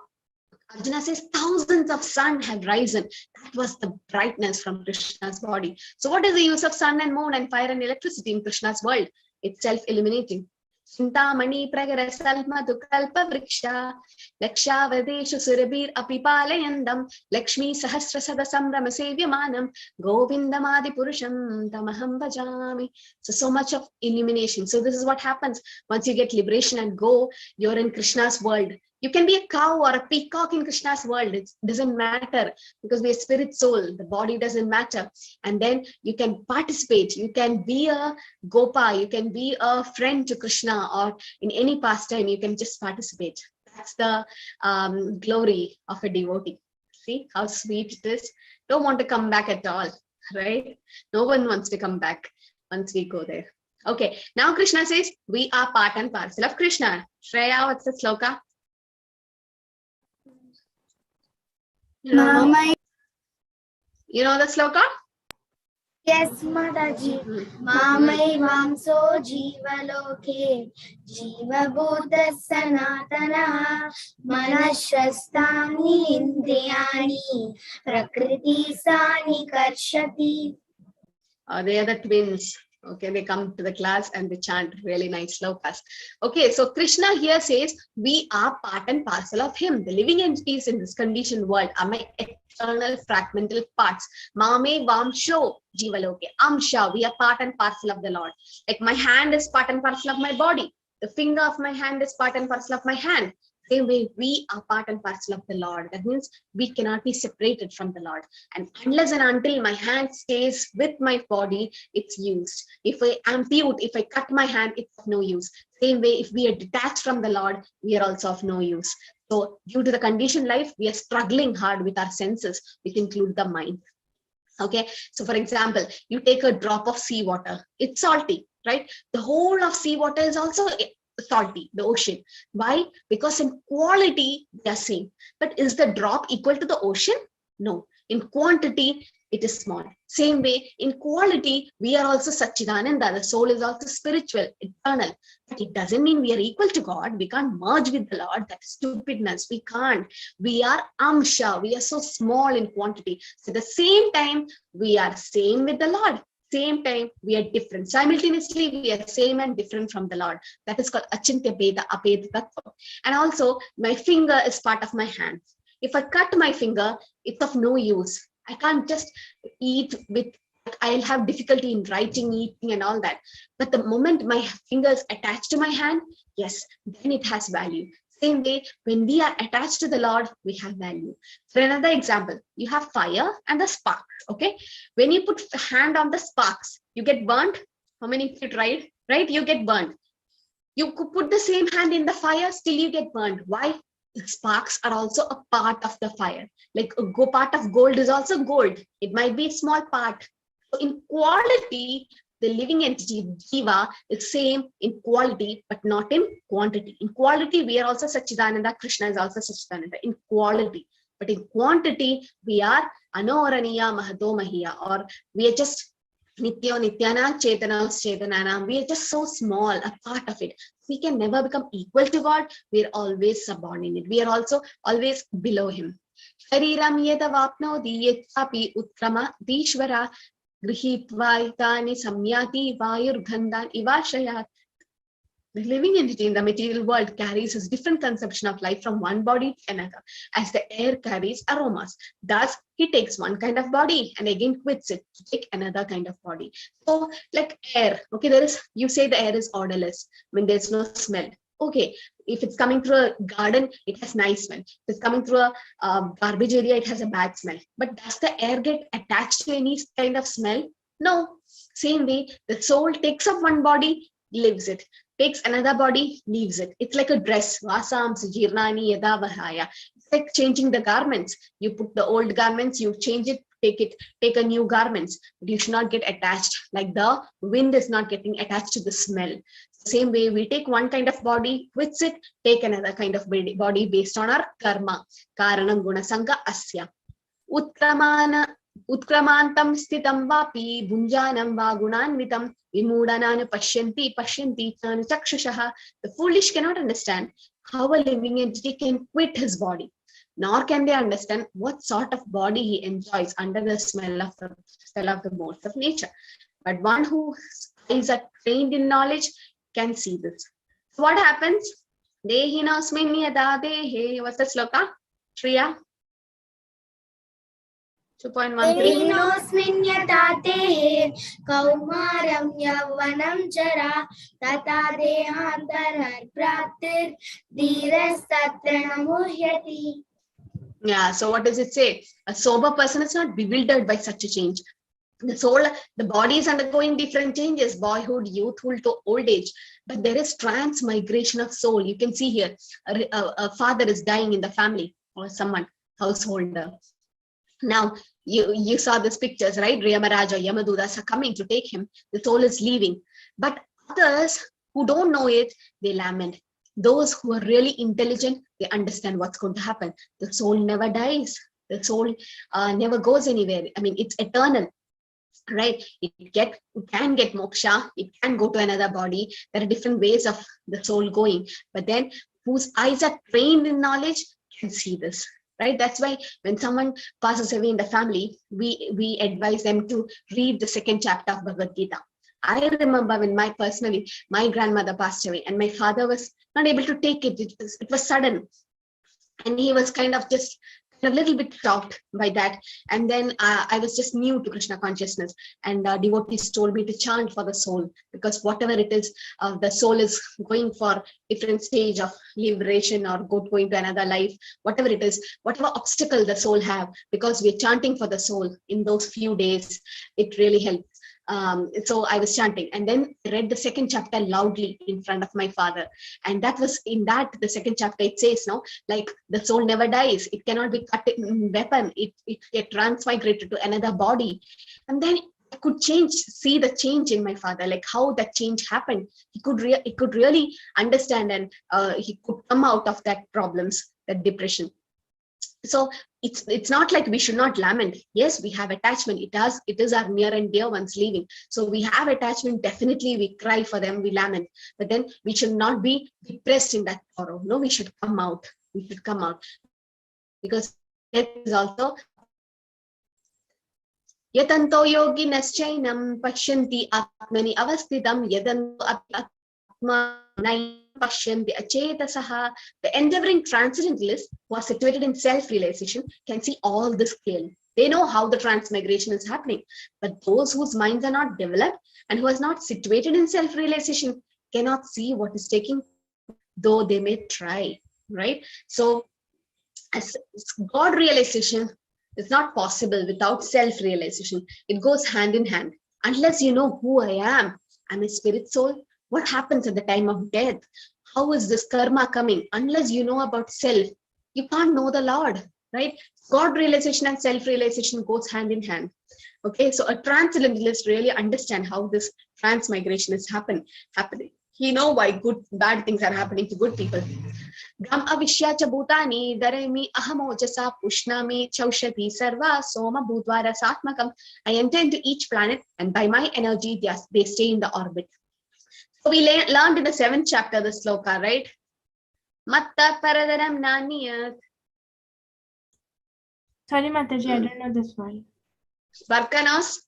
Speaker 1: Arjuna says thousands of sun have risen. That was the brightness from Krishna's body. So what is the use of sun and moon and fire and electricity in Krishna's world? It's self-illuminating. Chintamani pragara salmadhu kalpa vriksha lakshavadeshu surabir apipalayandam lakshmi sahasra sada samrama sevyamanam govindamadi purusham tamaham bhajami. So much of illumination. So this is what happens once you get liberation and go, you're in Krishna's world. You can be a cow or a peacock in Krishna's world. It doesn't matter because we're spirit soul. The body doesn't matter. And then you can participate. You can be a gopa. You can be a friend to Krishna, or in any pastime, you can just participate. That's the glory of a devotee. See how sweet it is. Don't want to come back at all, right? No one wants to come back once we go there. Okay, now Krishna says, we are part and parcel of Krishna. Shreya, what's the sloka? You know the sloka?
Speaker 3: Yes, Mataji. Mamai Vamso Jiva Loke Jiva Bhuta Sanatana Manashastani Indriyani Prakriti Sani Karshati.
Speaker 1: They are the twins. Okay, they come to the class and they chant really nice slokas. Okay, so Krishna here says, we are part and parcel of him. The living entities in this conditioned world are my eternal fragmental parts. Mame Vamsho Jivaloke. Amsha, we are part and parcel of the Lord. Like my hand is part and parcel of my body. The finger of my hand is part and parcel of my hand. Same way, we are part and parcel of the Lord. That means we cannot be separated from the Lord. And unless and until my hand stays with my body, it's used. If I ampute, if I cut my hand, it's of no use. Same way, if we are detached from the Lord, we are also of no use. So due to the conditioned life, we are struggling hard with our senses, which include the mind. Okay, so for example, you take a drop of seawater, it's salty, right? The whole of seawater is also salty, the ocean. Why? Because in quality they are same, but is the drop equal to the ocean? No. In quantity it is small. Same way, in quality we are also Satchidananda. The soul is also spiritual, eternal, but it doesn't mean we are equal to God. We can't merge with the Lord. That's stupidness. We can't. We are amsha. We are so small in quantity. So at the same time we are same with the Lord. Same time we are different. Simultaneously we are same and different from the Lord. That is called Achintya Beda Abheda Tattva. And also my finger is part of my hand. If I cut my finger, it's of no use. I can't just eat with, I'll have difficulty in writing, eating and all that. But the moment my finger is attached to my hand, yes, then it has value. Same way, when we are attached to the Lord, we have value. For another example, you have fire and the sparks, okay? When you put hand on the sparks, you get burnt. How many of you tried, right? You get burnt. You could put the same hand in the fire, still you get burnt. Why? The sparks are also a part of the fire. Like a part of gold is also gold. It might be a small part. So in quality, the living entity, Jiva, is same in quality, but not in quantity. In quality, we are also Satchidananda. Krishna is also Satchidananda in quality. But in quantity, we are Anoraniya Mahato Mahiya, or we are just Nityo Nityana Chetana Chetanana. We are just so small, a part of it. We can never become equal to God. We are always subordinate. We are also always below Him. Shariram yeta vapnodi yetsapi utkrama dishvara grihitva itani samyati vayurgandhan ivashayat. The living entity in the material world carries his different conception of life from one body to another, as the air carries aromas. Thus, he takes one kind of body and again quits it to take another kind of body. So, like air, okay, you say the air is odorless when there's no smell. Okay, if it's coming through a garden, it has nice smell. If it's coming through a garbage area, it has a bad smell. But does the air get attached to any kind of smell? No. Same way, the soul takes up one body, lives it. Takes another body, leaves it. It's like a dress. Vasam sujirnani yada vahaya. It's like changing the garments. You put the old garments, you change it, take a new garments. But you should not get attached. Like the wind is not getting attached to the smell. Same way, we take one kind of body, quits it, take another kind of body based on our karma. Karanam gunasanga asya. Utkramantam stitam vapi bhunjanam va gunanvitam vimudananu pashyanti chakshushaha. The foolish cannot understand how a living entity can quit his body, nor can they understand what sort of body he enjoys under the smell of the modes of nature. But one whose eyes are trained in knowledge can see this. So what happens? Dehinasmin yada dehe. What's the sloka? Shriya? 2.13.
Speaker 3: Dehinosmin yata tehe kaumaram yavvanam jara tata dehantarar praptir dhirastatra namuhyati.
Speaker 1: Yeah, so what does it say? A sober person is not bewildered by such a change. The soul, the body is undergoing different changes, boyhood, youthhood to old age. But there is transmigration of soul. You can see here, a father is dying in the family or someone, householder. Now, you saw these pictures, right? Yamaraja, Yamadudas are coming to take him. The soul is leaving. But others who don't know it, they lament. Those who are really intelligent, they understand what's going to happen. The soul never dies. The soul never goes anywhere. I mean, it's eternal, right? It can get moksha. It can go to another body. There are different ways of the soul going. But then whose eyes are trained in knowledge can see this. Right? That's why when someone passes away in the family, we advise them to read the second chapter of Bhagavad Gita. I remember when my grandmother passed away and my father was not able to take it. It was sudden. And he was kind of a little bit shocked by that. And then I was just new to Krishna consciousness, and devotees told me to chant for the soul, because whatever it is, the soul is going for different stage of liberation or going to another life, whatever it is, whatever obstacle the soul have, because we're chanting for the soul in those few days, it really helps. So I was chanting, and then read the second chapter loudly in front of my father. And that was in that, the second chapter, it says, no, like the soul never dies. It cannot be cut in weapon. It get transmigrated to another body. And then I could see the change in my father, like how that change happened. He could really understand, and he could come out of that problems, that depression. So it's not like we should not lament. Yes, we have attachment. It is our near and dear ones leaving. So we have attachment. Definitely, we cry for them. We lament. But then we should not be depressed in that sorrow. No, we should come out. We should come out, because death is also. Yatanto yoginaschainam pashyanti atmani avasthitam yadanto atma pashyanti achetasaha. The endeavoring transcendentalist who are situated in self-realization can see all this clearly. They know how the transmigration is happening. But those whose minds are not developed and who are not situated in self-realization cannot see what is taking, though they may try, right? So as God realization is not possible without self-realization. It goes hand in hand. Unless you know who I am, I'm a spirit soul. What happens at the time of death? How is this karma coming? Unless you know about self, you can't know the Lord, right? God realization and self-realization goes hand in hand. Okay, so a transcendentalist really understand how this transmigration is happening. He know why bad things are happening to good people. Gram avishya cha bhutani daremi ahamojasa pushnami chaushati sarva soma bhudvara satmakam. I enter into each planet, and by my energy they stay in the orbit. So we learned in the 7th chapter the sloka, right? Matta paradaram naniyat.
Speaker 5: Sorry, Mataji, I don't know this one.
Speaker 1: Varka knows?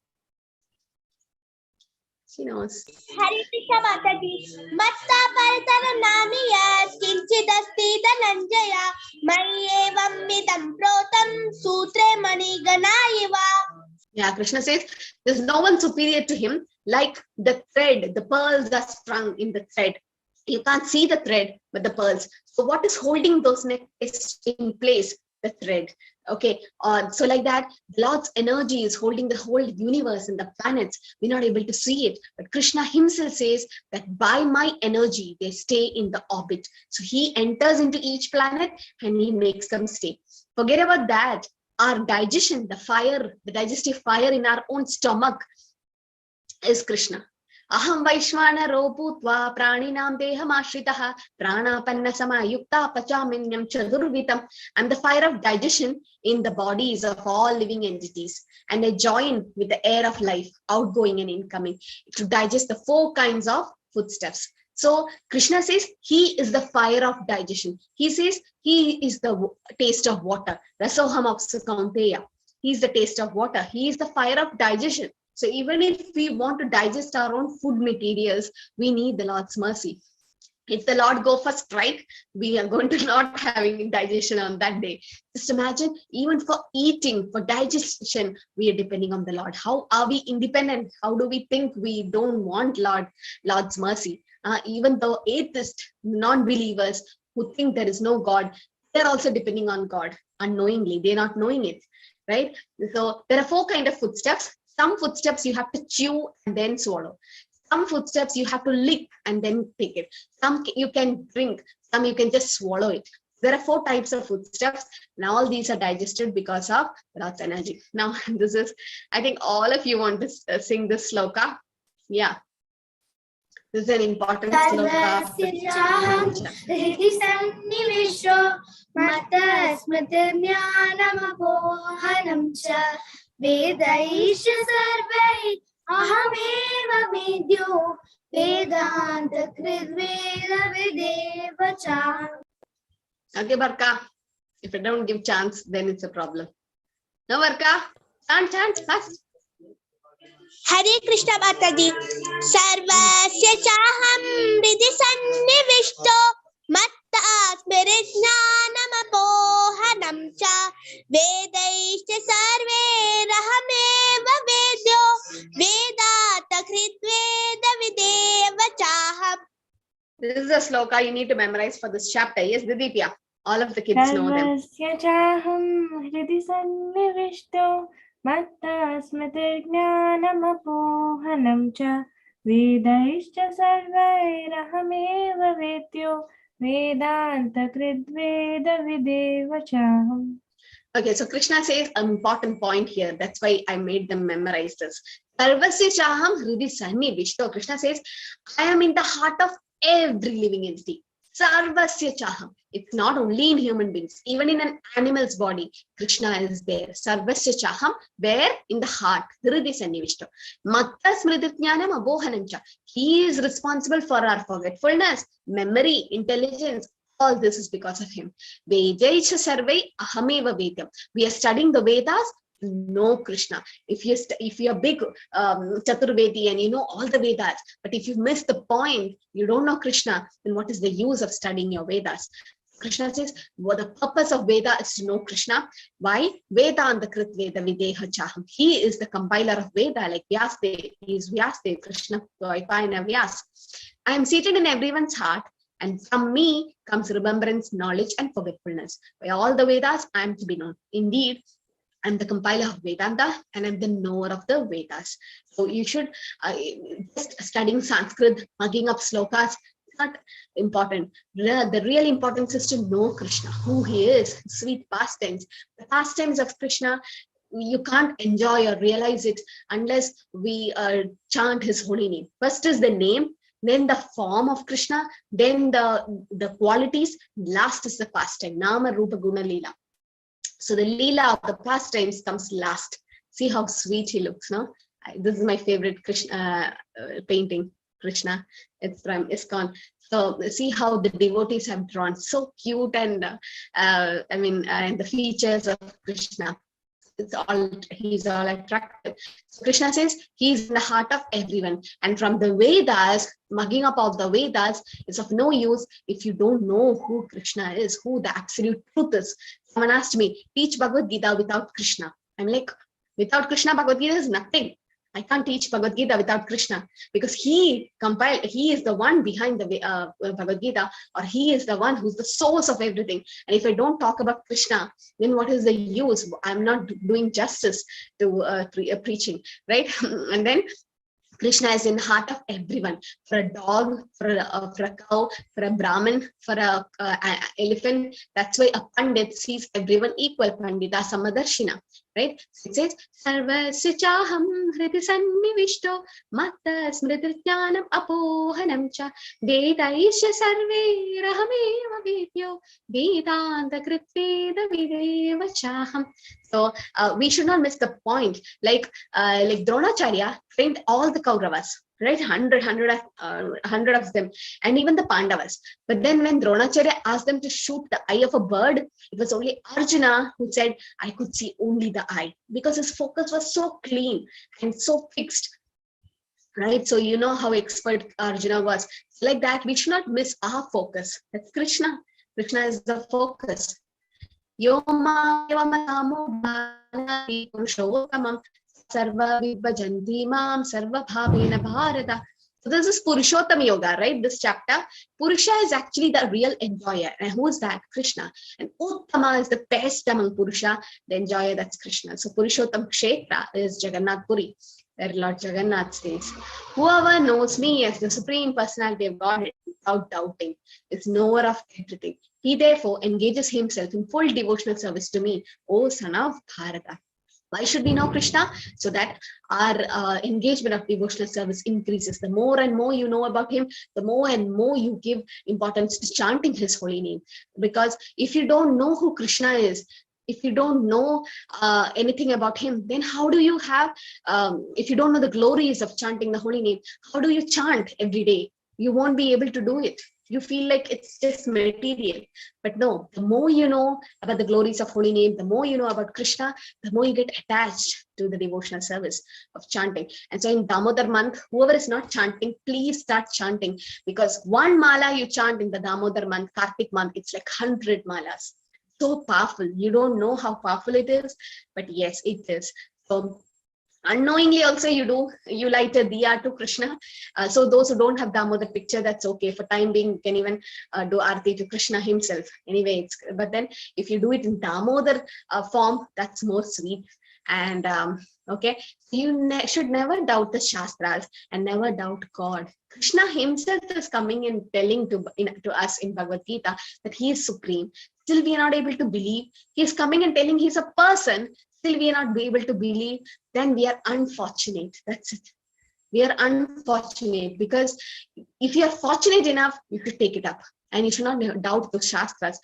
Speaker 1: She knows.
Speaker 3: Hare Krishna Mataji. Matta paradaram naniyat kinchidasti dhananjaya mayyevam midam protam sutre mani ganaiva.
Speaker 1: Yeah, Krishna says there's no one superior to him, like the thread. The pearls are strung in the thread. You can't see the thread, but the pearls. So what is holding those necklaces in place? The thread. Okay, so like that, the Lord's energy is holding the whole universe and the planets. We're not able to see it, but Krishna himself says that by my energy, they stay in the orbit. So he enters into each planet and he makes them stay. Forget about that. Our digestion, the digestive fire in our own stomach is Krishna. Aham Vaishvanaro bhutva praninam deham ashritaha pranapanna samayukta pachaminyam chadurvitam. I'm the fire of digestion in the bodies of all living entities, and I join with the air of life, outgoing and incoming, to digest the 4 kinds of foodstuffs. So Krishna says he is the fire of digestion. He says he is the taste of water. Rasoham Kaunteya. He is the taste of water. He is the fire of digestion. So even if we want to digest our own food materials, we need the Lord's mercy. If the Lord go for strike, we are going to not having digestion on that day. Just imagine, even for eating, for digestion, we are depending on the Lord. How are we independent? How do we think we don't want Lord's mercy? Even though atheists, non-believers who think there is no God, they're also depending on God unknowingly. They're not knowing it, right? So there are 4 kinds of foodstuffs. Some foodstuffs you have to chew and then swallow. Some foodstuffs you have to lick and then take it. Some you can drink, some you can just swallow it. There are 4 types of foodstuffs, and all these are digested because of Lord's energy. Now, this is, I think all of you want to sing this sloka. Yeah. This is an important sloka.
Speaker 3: Vedaisha sarvai ahameva vidyo vedanta kridveda videvacha.
Speaker 1: Okay, Barka. If I don't give chance, then it's a problem. No, Barka. Chant, fast.
Speaker 3: Hare Krishna Mataji. Sarvasya chaham vidhi sannivishto matta smirijnanam apohanam cha
Speaker 1: This is a sloka you need to memorize for this chapter. Yes, Didipya. All of the kids know them.
Speaker 5: Sarvasya chaham hridi sannivishto matta smritirjnanam apohanam cha vedaishcha sarvairahameva vedyo vedanta kridveda videva chaham.
Speaker 1: Okay, so Krishna says an important point here. That's why I made them memorize this. Sarvasya chaham hridi sannivishto. Krishna says, I am in the heart of every living entity. Sarvasya chaham. It's not only in human beings, even in an animal's body, Krishna is there. Sarvasya chaham, where? In the heart. Hridi sannivishto. Matta smritirjnanam abohanam cha. He is responsible for our forgetfulness, memory, intelligence. All this is because of him. Vedaicha sarvai ahameva vedyam. We are studying the Vedas. Know Krishna. If you're big Chaturvedi and you know all the Vedas, but if you miss the point, you don't know Krishna, then what is the use of studying your Vedas? Krishna says, well, the purpose of Veda is to know Krishna. Why? Vedanta krit veda videha chaham. He is the compiler of Veda, like Vyasdev. He is Vyasdev, Krishna, Vaipayana Vyas. I am seated in everyone's heart, and from me comes remembrance, knowledge, and forgetfulness. By all the Vedas, I am to be known. Indeed, I'm the compiler of Vedanta, and I'm the knower of the Vedas. So you should just studying Sanskrit, mugging up slokas, not important. The real importance is to know Krishna, who he is, sweet pastimes. The pastimes of Krishna, you can't enjoy or realize it unless we chant his holy name. First is the name, then the form of Krishna, then the qualities, last is the pastime, Nama Rupa Guna Leela. So the Leela of the pastimes comes last. See how sweet he looks, no? This is my favorite Krishna painting, Krishna. It's from ISKCON. So see how the devotees have drawn so cute and and the features of Krishna. He's all attractive. So Krishna says he's in the heart of everyone. And from the Vedas, mugging up of the Vedas is of no use if you don't know who Krishna is, who the absolute truth is. Someone asked me, teach Bhagavad Gita without Krishna. I'm like, without Krishna, Bhagavad Gita is nothing. I can't teach Bhagavad Gita without Krishna, because he is the one behind the Bhagavad Gita, or he is the one who's the source of everything. And if I don't talk about Krishna, then what is the use? I'm not doing justice to preaching, right? And then Krishna is in the heart of everyone. For a dog, for a cow, for a Brahmin, for a elephant. That's why a Pandit sees everyone equal. Pandita Samadarshina. Right? So it says, Sarvasya chaham hridi sannivishto matta smritirjnanam apohanam cha vedaisya sarve rahameva vedyo vedanta krit veda videva chaham. So we should not miss the point. Like Dronacharya trained all the Kauravas, right? 100 of them, and even the Pandavas. But then when Dronacharya asked them to shoot the eye of a bird, it was only Arjuna who said, I could see only the eye, because his focus was so clean and so fixed. Right? So you know how expert Arjuna was. Like that, we should not miss our focus. That's Krishna. Krishna is the focus. Yoma Purushottamam Sarva Vibhajanti Mam Sarva Bhavena Bharata. So this is Purushottam Yoga, right? This chapter. Purusha is actually the real enjoyer. And who is that? Krishna. And Uttama is the best among Purusha. The enjoyer, that's Krishna. So Purushottam Kshetra is Jagannath Puri, where Lord Jagannath stays. Whoever knows me as the Supreme Personality of Godhead without doubting is knower of everything. He therefore engages himself in full devotional service to me, O son of Bharata. Why should we know Krishna? So that our engagement of devotional service increases. The more and more you know about him, the more and more you give importance to chanting his holy name. Because if you don't know who Krishna is, if you don't know anything about him, then how do you have, if you don't know the glories of chanting the holy name, how do you chant every day? You won't be able to do it. You feel like it's just material. But no, the more you know about the glories of holy name, the more you know about Krishna, the more you get attached to the devotional service of chanting. And so in Damodar month, whoever is not chanting, please start chanting. Because one mala you chant in the Damodar month, Kartik month, it's like 100 malas. So powerful. You don't know how powerful it is, but yes, it is. So Unknowingly also you light a diya to Krishna. So those who don't have Damodar picture, that's okay. For time being, you can even do arti to Krishna himself. Anyway, but then if you do it in Damodar form, that's more sweet. And okay, so you should never doubt the Shastras and never doubt God. Krishna himself is coming and telling to us in Bhagavad Gita that he is supreme. Still we are not able to believe. He is coming and telling he's a person. Still we are not able to believe. Then we are unfortunate. That's it. We are unfortunate, because if you are fortunate enough, you should take it up. And you should not doubt the Shastras.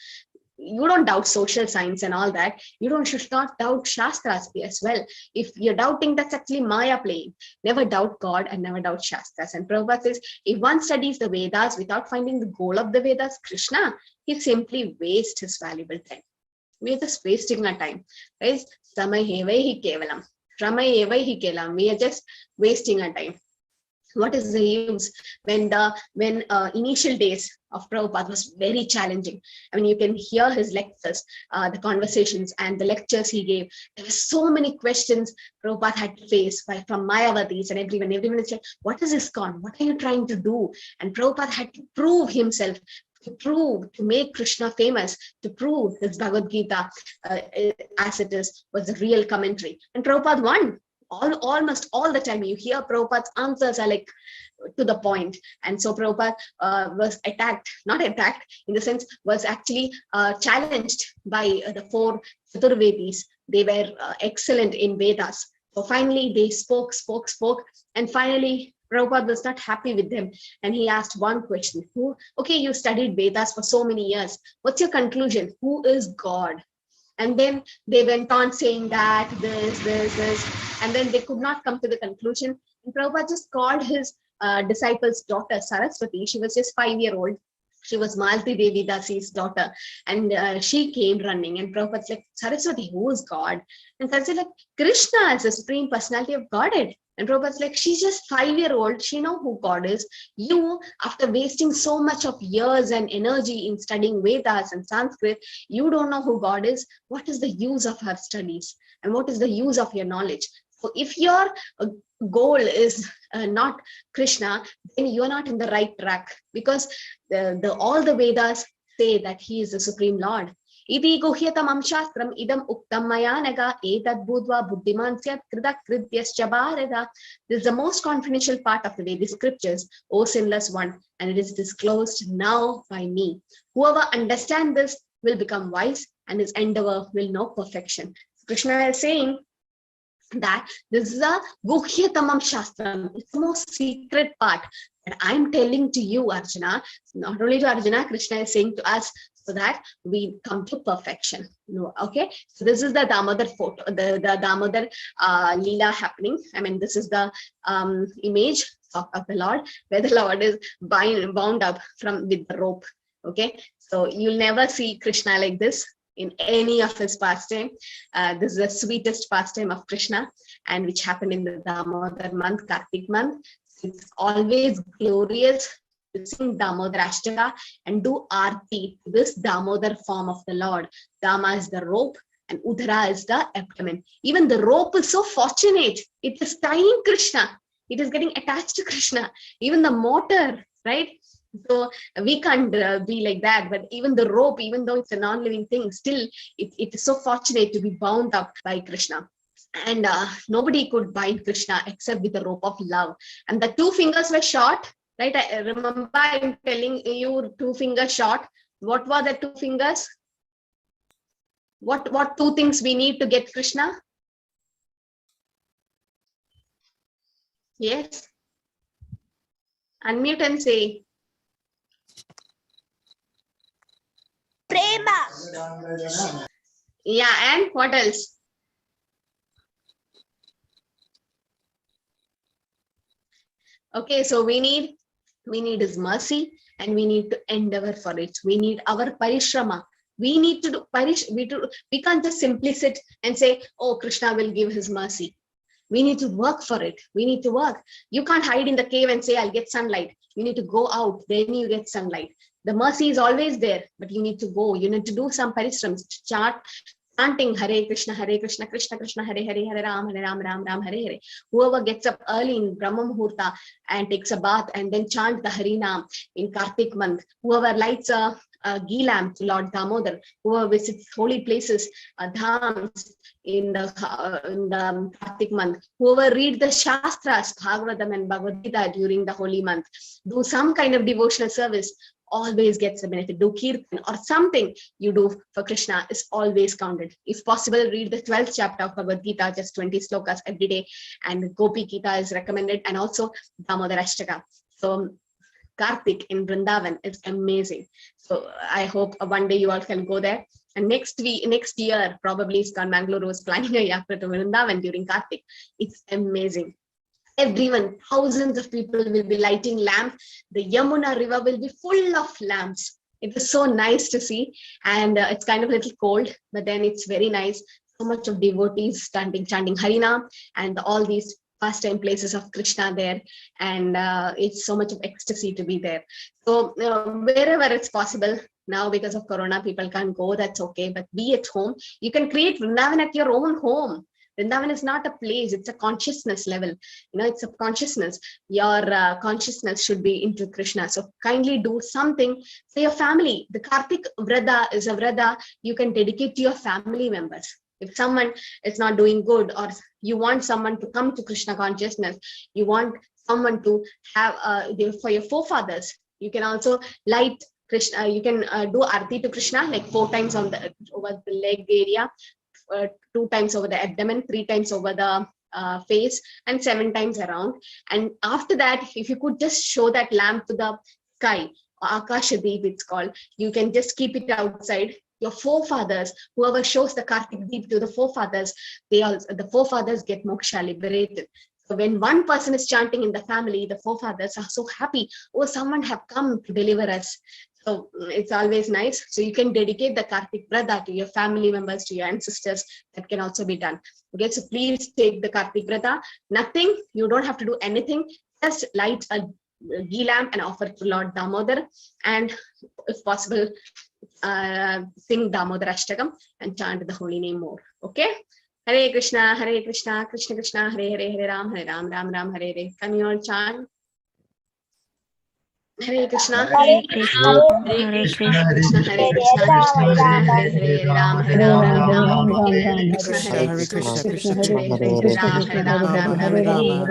Speaker 1: You don't doubt social science and all that. Should not doubt Shastras as well. If you're doubting, that's actually Maya playing. Never doubt God and never doubt Shastras. And Prabhupada says, if one studies the Vedas without finding the goal of the Vedas, Krishna, he simply wastes his valuable time. We are just wasting our time. Right? Samayevahi kevalam. Ramayevahi kevalam. We are just wasting our time. What is the use when initial days of Prabhupada was very challenging? I mean, you can hear his lectures, the conversations and the lectures he gave. There were so many questions Prabhupada had to face from Mayavadis and everyone. Everyone is like, what is ISKCON? What are you trying to do? And Prabhupada had to prove himself, to make Krishna famous, to prove his Bhagavad Gita as it is was the real commentary. And Prabhupada won. Almost all the time you hear Prabhupada's answers are like to the point. And so Prabhupada was not attacked in the sense, was actually challenged by the 4 Chaturvedis. They were excellent in Vedas. So finally they spoke, and finally Prabhupada was not happy with them. And he asked one question. Okay, you studied Vedas for so many years. What's your conclusion? Who is God? And then they went on saying that this, and then they could not come to the conclusion. And Prabhupada just called his disciple's daughter, Saraswati. She was just 5-year-old. She was Malti Devi Dasi's daughter. And she came running. And Prabhupada's like, Saraswati, who is God? And Saraswati like, Krishna is the Supreme Personality of Godhead. And Prabhupada's like, she's just 5-year-old. She knows who God is. You, after wasting so much of years and energy in studying Vedas and Sanskrit, you don't know who God is. What is the use of her studies? And what is the use of your knowledge? So if your goal is not Krishna, then you're not in the right track, because all the Vedas say that he is the Supreme Lord. Iti guhyatamam shastram idam uktam maya naga etad budva buddhiman syat kridak krityascha bharata. This is the most confidential part of the Vedic scriptures, O sinless one, and it is disclosed now by me. Whoever understands this will become wise, and his endeavor will know perfection. Krishna is saying that this is a guhyatamam shastram. It's the most secret part that I'm telling to you, Arjuna. Not only to Arjuna, Krishna is saying to us, so that we come to perfection. Okay, so this is the Damodar photo, the Damodar Leela happening. I mean, this is the image of the Lord, where the Lord is bound up with the rope. Okay, so you'll never see Krishna like this in any of his pastime. This is the sweetest pastime of Krishna, and which happened in the Damodar month, Kartik month. It's always glorious to sing Damodar Ashtaka and do Aarti to this Damodar form of the Lord. Dama is the rope and Udara is the abdomen. Even the rope is so fortunate. It is tying Krishna. It is getting attached to Krishna. Even the motor, right? So we can't be like that, but even the rope, even though it's a non-living thing, still it is so fortunate to be bound up by Krishna. And nobody could bind Krishna except with the rope of love. And the 2 fingers were short, right? I remember I'm telling you 2 fingers short. What were the 2 fingers? What 2 things we need to get Krishna? Yes. Unmute and say.
Speaker 3: Prema.
Speaker 1: Yeah, and what else? Okay, so we need his mercy, and we need to endeavor for it. We need our parishrama. We need to do we can't just simply sit and say, oh, Krishna will give his mercy. We need to work for it. We need to work. You can't hide in the cave and say, I'll get sunlight. You need to go out, then you get sunlight. The mercy is always there, but you need to go. You need to do some parishrams, chant chanting Hare Krishna, Krishna Krishna, Hare Hare, Hare Ram, Ram Ram, Hare Hare. Whoever gets up early in Brahma Muhurta and takes a bath and then chant the Harinam in Kartik month, whoever lights a ghee lamp to Lord Damodar, whoever visits holy places, dhams in the Kartik month, whoever read the Shastras, Bhagavatam and Bhagavad Gita during the holy month, do some kind of devotional service, always gets a benefit. Do kirtan or something you do for Krishna is always counted. If possible, read the 12th chapter of Bhagavad Gita, just 20 slokas every day, and Gopi Gita is recommended, and also Damodar Ashtaka. So Kartik in Vrindavan is amazing. So I hope one day you all can go there. And next year, probably ISKCON Mangalore is planning a yatra to Vrindavan during Kartik. It's amazing. Everyone, thousands of people will be lighting lamps. The Yamuna river will be full of lamps. It is so nice to see. And it's kind of a little cold, but then it's very nice. So much of devotees chanting Harinam and all these pastime places of Krishna there. And it's so much of ecstasy to be there. So wherever it's possible, now because of Corona, people can't go, that's okay. But be at home. You can create Vrindavan at your own home. Vrindavan is not a place, it's a consciousness level. It's a consciousness. Your consciousness should be into Krishna. So kindly do something for your family. The Kartik Vrata is a Vrata you can dedicate to your family members. If someone is not doing good, or you want someone to come to Krishna consciousness, you want someone to have for your forefathers, you can also light Krishna. You can do Arti to Krishna like 4 times on over the leg area, 2 times over the abdomen, 3 times over the face, and 7 times around. And after that, if you could just show that lamp to the sky, Akashadeep it's called, you can just keep it outside. Your forefathers, whoever shows the Kartik Deep to the forefathers, the forefathers get moksha, liberated. So when one person is chanting in the family, the forefathers are so happy. Oh, someone have come to deliver us. So it's always nice. So you can dedicate the Kartik Vrata to your family members, to your ancestors. That can also be done. Okay, so please take the Kartik Vrata. Nothing, you don't have to do anything. Just light a ghee lamp and offer to Lord Damodar. And if possible, sing Damodar Ashtakam and chant the holy name more. Okay? Hare Krishna, Krishna Krishna, Hare Hare, Hare Ram, Ram Ram, Hare Hare. Can you all chant? Hare Krishna,
Speaker 5: Hare Krishna,
Speaker 1: Hare Krishna, Krishna Hare Krishna, Krishna Krishna Hare Hare, Ram Ram, Hare Krishna, Hare Krishna, Krishna Hare Hare, Ram Ram, Hare Hare.